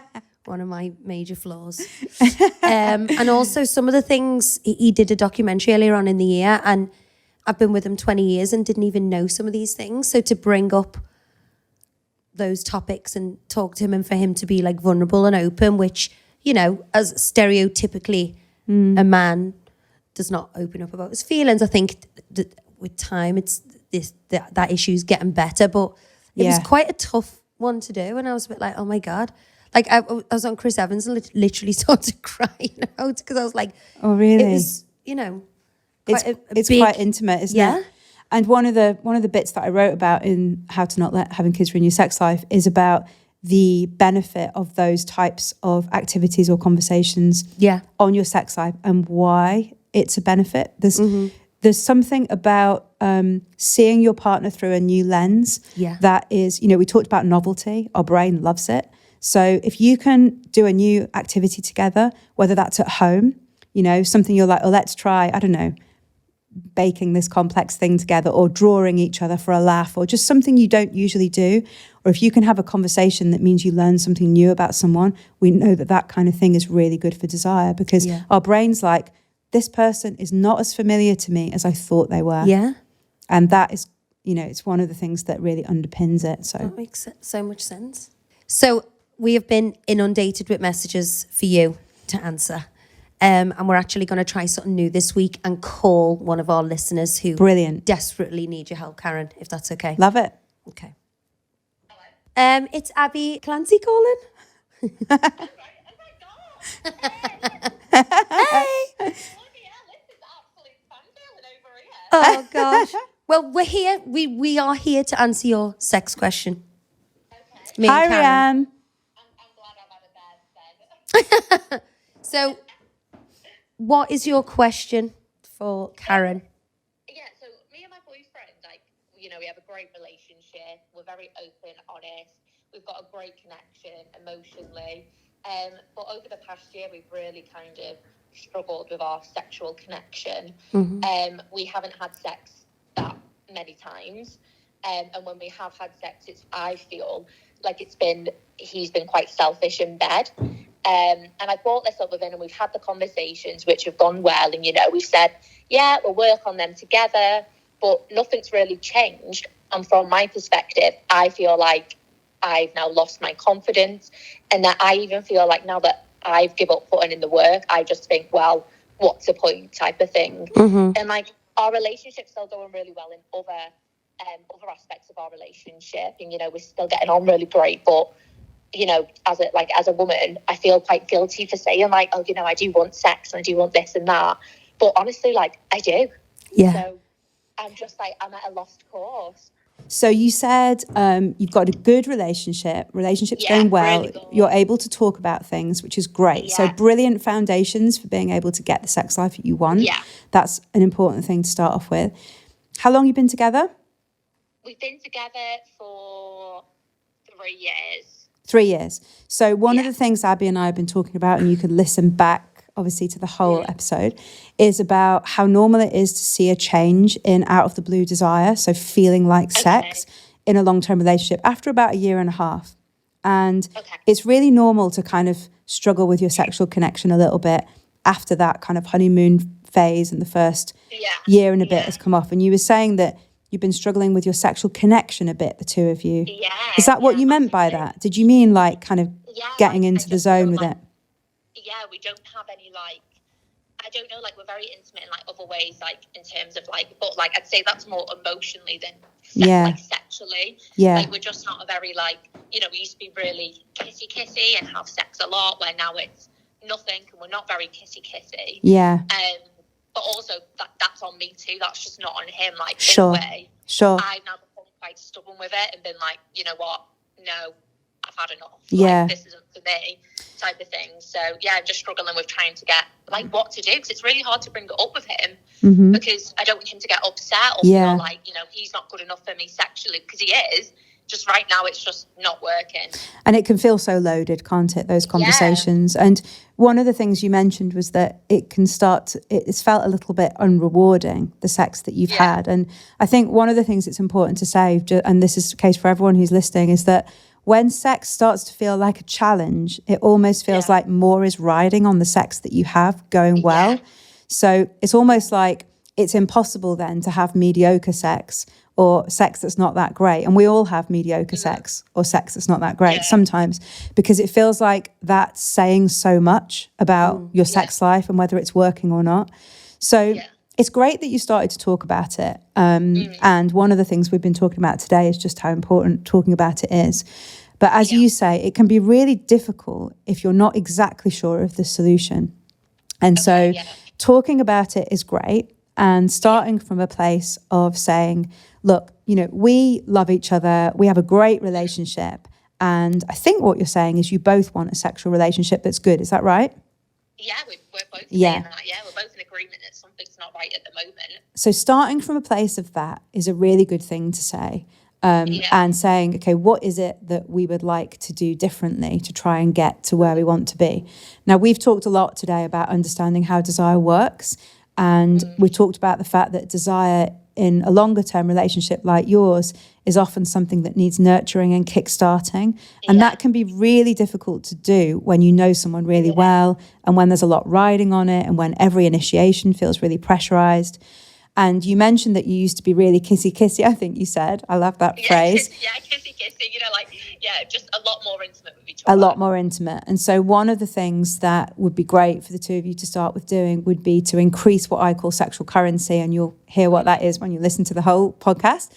one of my major flaws. And also some of the things, he did a documentary earlier on in the year, and I've been with him 20 years and didn't even know some of these things. So to bring up those topics and talk to him, and for him to be like vulnerable and open, which, you know, as stereotypically a man does not open up about his feelings. I think that with time, it's that issue's getting better, but it was quite a tough one to do. And I was a bit like, oh my God. Like I was on Chris Evans and literally started crying out, because I was like, oh really? It was, you know, it's quite intimate, isn't it? And one of the bits that I wrote about in How to Not Let Having Kids Ruin Your Sex Life is about the benefit of those types of activities or conversations on your sex life, and why it's a benefit. There's something about seeing your partner through a new lens that is, you know, we talked about novelty. Our brain loves it. So if you can do a new activity together, whether that's at home, you know, something you're like, oh, let's try, I don't know, baking this complex thing together, or drawing each other for a laugh, or just something you don't usually do. Or if you can have a conversation that means you learn something new about someone, we know that kind of thing is really good for desire, because our brain's like, this person is not as familiar to me as I thought they were. And that is, it's one of the things that really underpins it. So that makes so much sense. So we have been inundated with messages for you to answer. And we're actually going to try something new this week and call one of our listeners who brilliant, desperately need your help, Karen, if that's okay. Love it. Okay. It's Abbey Clancy calling. Hey. Oh gosh. Well, we're here. We are here to answer your sex question. Okay. Hi, Rianne. I'm glad I'm out of bed then. So, what is your question for Karen? Yeah, so me and my boyfriend, we have a great relationship. We're very open, honest. We've got a great connection emotionally. But over the past year, we've really kind of struggled with our sexual connection. Mm-hmm. We haven't had sex that many times. And when we have had sex, I feel like he's been quite selfish in bed. And I brought this up with him, and we've had the conversations which have gone well. And, we've said, yeah, we'll work on them together, but nothing's really changed. And from my perspective, I feel like I've now lost my confidence, and that I even feel like now that I've given up putting in the work, I just think, well, what's the point type of thing. Mm-hmm. And our relationship's still going really well in other aspects of our relationship, and we're still getting on really great, but as a woman, I feel quite guilty for saying I do want sex and I do want this and that, but honestly, I do. Yeah. So I'm just I'm at a lost cause. So you said you've got a good relationship's going well, really, you're able to talk about things, which is great. Yeah. So brilliant foundations for being able to get the sex life that you want. Yeah. That's an important thing to start off with. How long have you been together? We've been together for 3 years. 3 years. So one of the things Abbey and I have been talking about, and you can listen back obviously to the whole episode, is about how normal it is to see a change in out of the blue desire, so feeling like sex in a long-term relationship after about 1.5 years. And it's really normal to kind of struggle with your sexual connection a little bit after that kind of honeymoon phase, and the first year and a bit has come off. And you were saying that you've been struggling with your sexual connection a bit, the two of you. Yeah. Is that what you meant by that? Did you mean kind of getting into the zone with it? Yeah, we don't have any I don't know, we're very intimate in other ways, in terms of but I'd say that's more emotionally than sexually. Yeah. We're just not a very we used to be really kissy and have sex a lot, where now it's nothing, and we're not very kissy. Yeah. But also that's on me too. That's just not on him. Sure. In a way, sure. I've now become quite stubborn with it and been you know what? No, I've had enough. Yeah. This isn't for me, type of thing. So yeah, I'm just struggling with trying to get what to do, because it's really hard to bring it up with him, because I don't want him to get upset or feel he's not good enough for me sexually, because he is. Just right now, it's just not working. And it can feel so loaded, can't it, those conversations? Yeah. And one of the things you mentioned was that it can it's felt a little bit unrewarding, the sex that you've had. And I think one of the things that's important to say, and this is the case for everyone who's listening, is that when sex starts to feel like a challenge, it almost feels like more is riding on the sex that you have going well. Yeah. So it's almost like it's impossible then to have mediocre sex, or sex that's not that great. And we all have mediocre sex, or sex that's not that great sometimes, because it feels like that's saying so much about your sex life and whether it's working or not. So it's great that you started to talk about it. And one of the things we've been talking about today is just how important talking about it is. But as you say, it can be really difficult if you're not exactly sure of the solution. And so talking about it is great. And starting from a place of saying, look, we love each other, we have a great relationship. And I think what you're saying is you both want a sexual relationship that's good. Is that right? Yeah, we're both saying that. Yeah, we're both in agreement that something's not right at the moment. So starting from a place of that is a really good thing to say. And saying, okay, what is it that we would like to do differently to try and get to where we want to be? Now, we've talked a lot today about understanding how desire works. And we talked about the fact that desire in a longer term relationship like yours is often something that needs nurturing and kickstarting. And that can be really difficult to do when you know someone really well, and when there's a lot riding on it, and when every initiation feels really pressurized. And you mentioned that you used to be really kissy, I think you said. I love that phrase. Yeah, kissy, just a lot more intimate with each other. A lot more intimate. And so one of the things that would be great for the two of you to start with doing would be to increase what I call sexual currency. And you'll hear what that is when you listen to the whole podcast,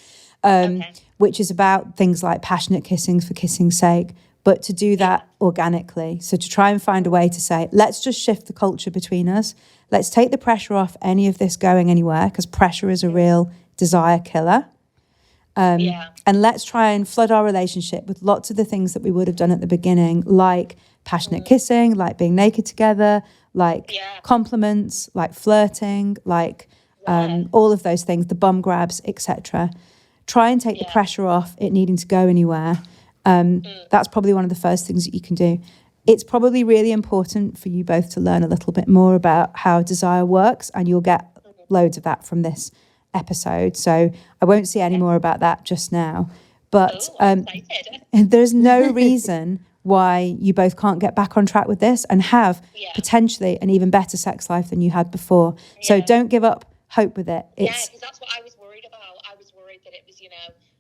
which is about things like passionate kissing for kissing's sake, but to do that organically. So to try and find a way to say, let's just shift the culture between us. Let's take the pressure off any of this going anywhere, because pressure is a real desire killer. And let's try and flood our relationship with lots of the things that we would have done at the beginning, like passionate kissing, like being naked together, like compliments, like flirting, like all of those things, the bum grabs, etc. Try and take the pressure off it needing to go anywhere. That's probably one of the first things that you can do. It's probably really important for you both to learn a little bit more about how desire works, and you'll get loads of that from this episode. So I won't say any more about that just now. But there's no reason why you both can't get back on track with this and have potentially an even better sex life than you had before. So don't give up hope with it. Because that's what I was worried about. I was worried that it was,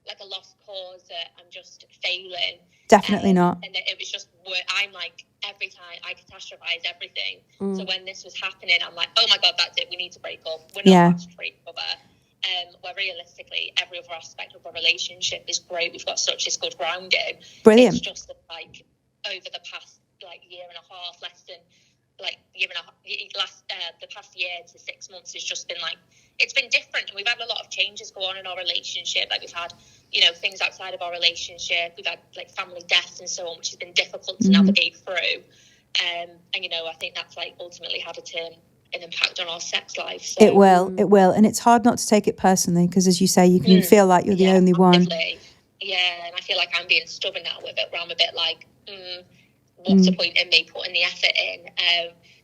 like a lost cause, that I'm just failing. Definitely not. And that it was just, I'm like, every time I catastrophize everything. So when this was happening, I'm like, oh my God, that's it. We need to break up. We're not matched for each other. Where realistically, every other aspect of the relationship is great. We've got such this good grounding. Brilliant. It's just that, like, over the past year and a half, the past year to 6 months has just been it's been different, and we've had a lot of changes go on in our relationship. Like, we've had things outside of our relationship, we've had family deaths and so on, which has been difficult to navigate through, and I think that's ultimately had an impact on our sex life. So. It will, and it's hard not to take it personally, because as you say, you can feel like you're the only one. Yeah, and I feel like I'm being stubborn now with it, where I'm a bit what's the point in me putting the effort in?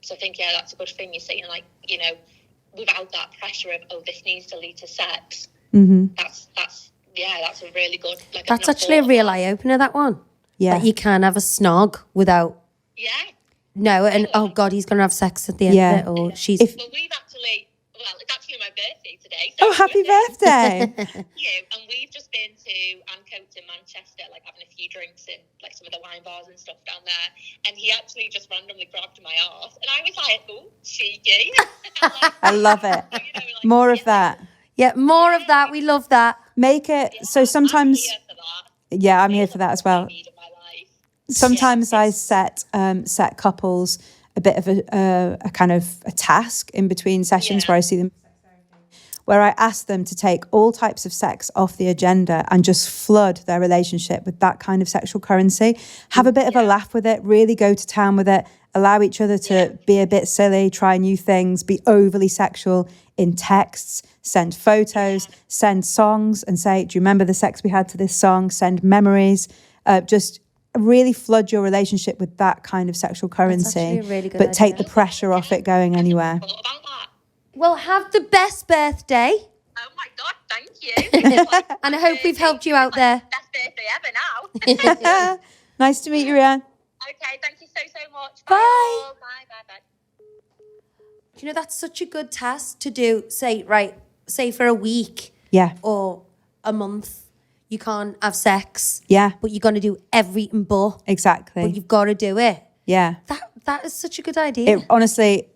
So I think, that's a good thing you're saying, without that pressure of, this needs to lead to sex. That's a really good. That's actually a real eye opener, that one. Yeah, that you can have a snog without. Yeah. No, and oh God, he's going to have sex at the end of it, or she's. Well, it's actually my birthday today. So happy birthday! Thank you. And we've just been to Ancoats in Manchester, having a few drinks in some of the wine bars and stuff down there. And he actually just randomly grabbed my arse, and I was like, "Oh, cheeky!" I love it. More of that. Yeah, more of that. We love that. Make it so sometimes. I'm here for that. Yeah, I'm here for that as well. Sometimes I set couples a bit of a kind of a task in between sessions where I see them, where I ask them to take all types of sex off the agenda and just flood their relationship with that kind of sexual currency. Have a bit of a laugh with it, really go to town with it, allow each other to be a bit silly, try new things, be overly sexual in texts, send photos, send songs and say, do you remember the sex we had to this song? Send memories, just really flood your relationship with that kind of sexual currency, really good but idea. Take the pressure off it going anywhere. Well, have the best birthday. Oh my God, thank you. And I hope we've helped you out there. Best birthday ever now. Nice to meet you, Rianne. Okay, thank you so much. Bye. All. Bye. Do you know, that's such a good task to do. Say for a week. Yeah. Or a month. You can't have sex. Yeah. But you're going to do everything but. Exactly. But you've got to do it. Yeah. That is such a good idea. It honestly,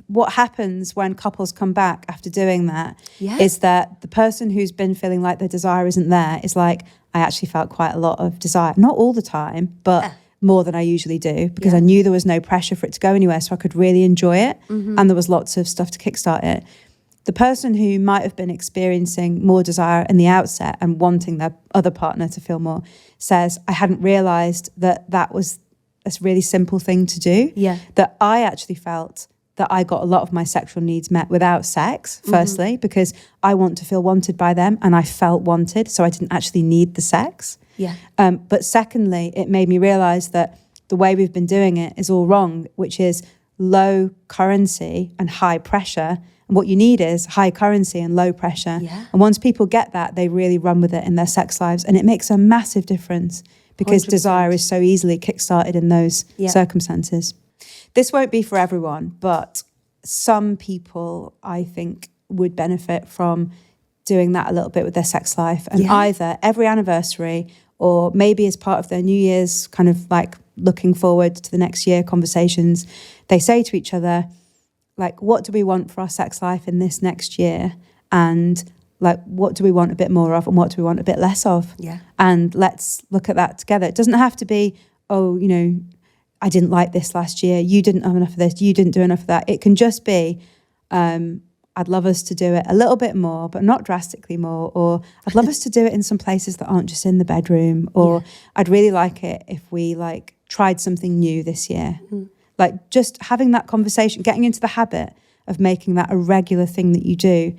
what happens when couples come back after doing that is that the person who's been feeling like their desire isn't there is like, I actually felt quite a lot of desire. Not all the time, but more than I usually do, because I knew there was no pressure for it to go anywhere, so I could really enjoy it. And there was lots of stuff to kickstart it. The person who might have been experiencing more desire in the outset and wanting their other partner to feel more says, I hadn't realised that was a really simple thing to do. Yeah. That I actually felt that I got a lot of my sexual needs met without sex, firstly, because I want to feel wanted by them and I felt wanted, so I didn't actually need the sex. Yeah. But secondly, it made me realise that the way we've been doing it is all wrong, which is low currency and high pressure. And what you need is high currency and low pressure. Yeah. And once people get that, they really run with it in their sex lives. And it makes a massive difference because 100%. desire is so easily kickstarted in those circumstances. This won't be for everyone, but some people, I think, would benefit from doing that a little bit with their sex life, and Yeah. either every anniversary or maybe as part of their New Year's kind of like looking forward to the next year conversations, they say to each other, like, what do we want for our sex life in this next year? And like, what do we want a bit more of and what do we want a bit less of? Yeah. And let's look at that together. It doesn't have to be, oh, you know, I didn't like this last year. You didn't have enough of this. You didn't do enough of that. It can just be, I'd love us to do it a little bit more, but not drastically more. Or I'd love us to do it in some places that aren't just in the bedroom. Or I'd really like it if we like tried something new this year. Like just having that conversation, getting into the habit of making that a regular thing that you do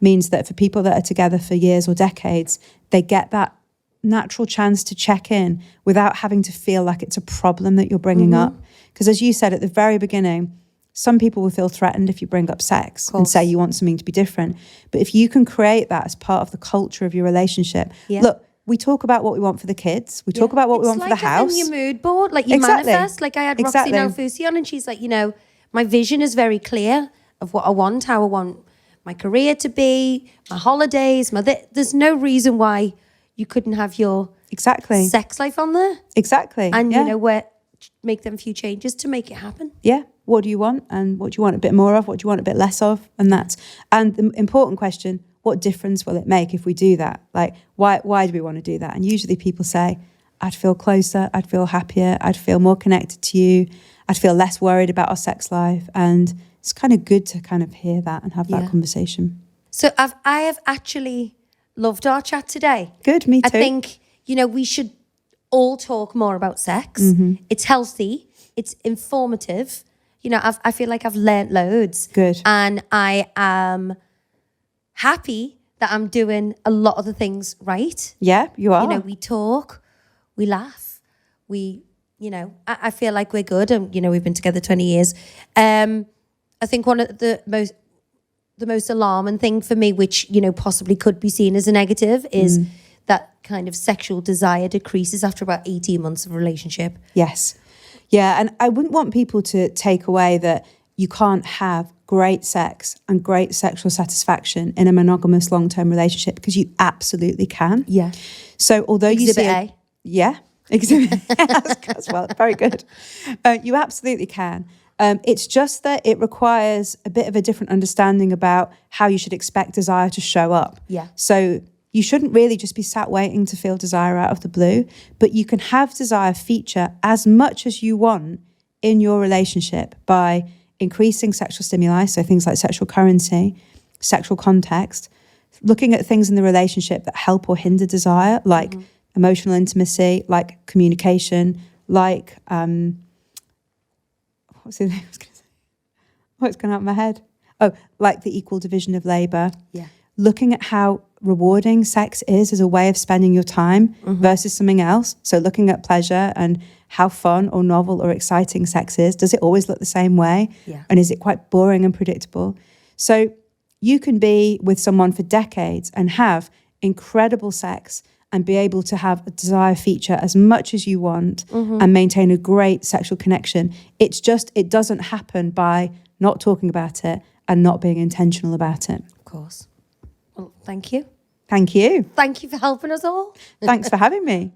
means that for people that are together for years or decades, they get that natural chance to check in without having to feel like it's a problem that you're bringing up. Because as you said at the very beginning, some people will feel threatened if you bring up sex and say you want something to be different. But if you can create that as part of the culture of your relationship, look, we talk about what we want for the kids. We talk about what we want for the house. It's like having your mood board, like you manifest. Like I had Roxy Nalfusi on and she's like, you know, my vision is very clear of what I want, how I want my career to be, my holidays, there's no reason why you couldn't have your sex life on there. And, you know, make them few changes to make it happen. Yeah. What do you want? And what do you want a bit more of? What do you want a bit less of? And the important question, what difference will it make if we do that? Like, why do we want to do that? And usually people say, I'd feel closer, I'd feel happier, I'd feel more connected to you, I'd feel less worried about our sex life. And it's kind of good to kind of hear that and have that conversation. So I have actually loved our chat today. Good, me too. I think, you know, we should all talk more about sex. It's healthy, it's informative. You know, I feel like I've learnt loads. Good. And I am happy that I'm doing a lot of the things right. Yeah, you are. You know, we talk, we laugh, you know, I feel like we're good. And, you know, we've been together 20 years. I think one of the most alarming thing for me, which, you know, possibly could be seen as a negative, is that kind of sexual desire decreases after about 18 months of relationship. Yes. Yeah, and I wouldn't want people to take away that you can't have great sex and great sexual satisfaction in a monogamous long-term relationship, because you absolutely can. Yeah. So although Exhibit you see A. Yeah, exhibit as well. Very good. You absolutely can. It's just that it requires a bit of a different understanding about how you should expect desire to show up. Yeah. So you shouldn't really just be sat waiting to feel desire out of the blue, but you can have desire feature as much as you want in your relationship by increasing sexual stimuli, so things like sexual currency, sexual context, looking at things in the relationship that help or hinder desire, like emotional intimacy, like communication, like what's the name I was going to say? What's going out of my head? Oh, like the equal division of labour. Yeah. Looking at how rewarding sex is as a way of spending your time versus something else. So looking at pleasure and how fun or novel or exciting sex is. Does it always look the same way? Yeah. And is it quite boring and predictable? So you can be with someone for decades and have incredible sex and be able to have a desire feature as much as you want and maintain a great sexual connection. It's just, it doesn't happen by not talking about it and not being intentional about it. Of course. Well, thank you. Thank you. Thank you for helping us all. Thanks for having me.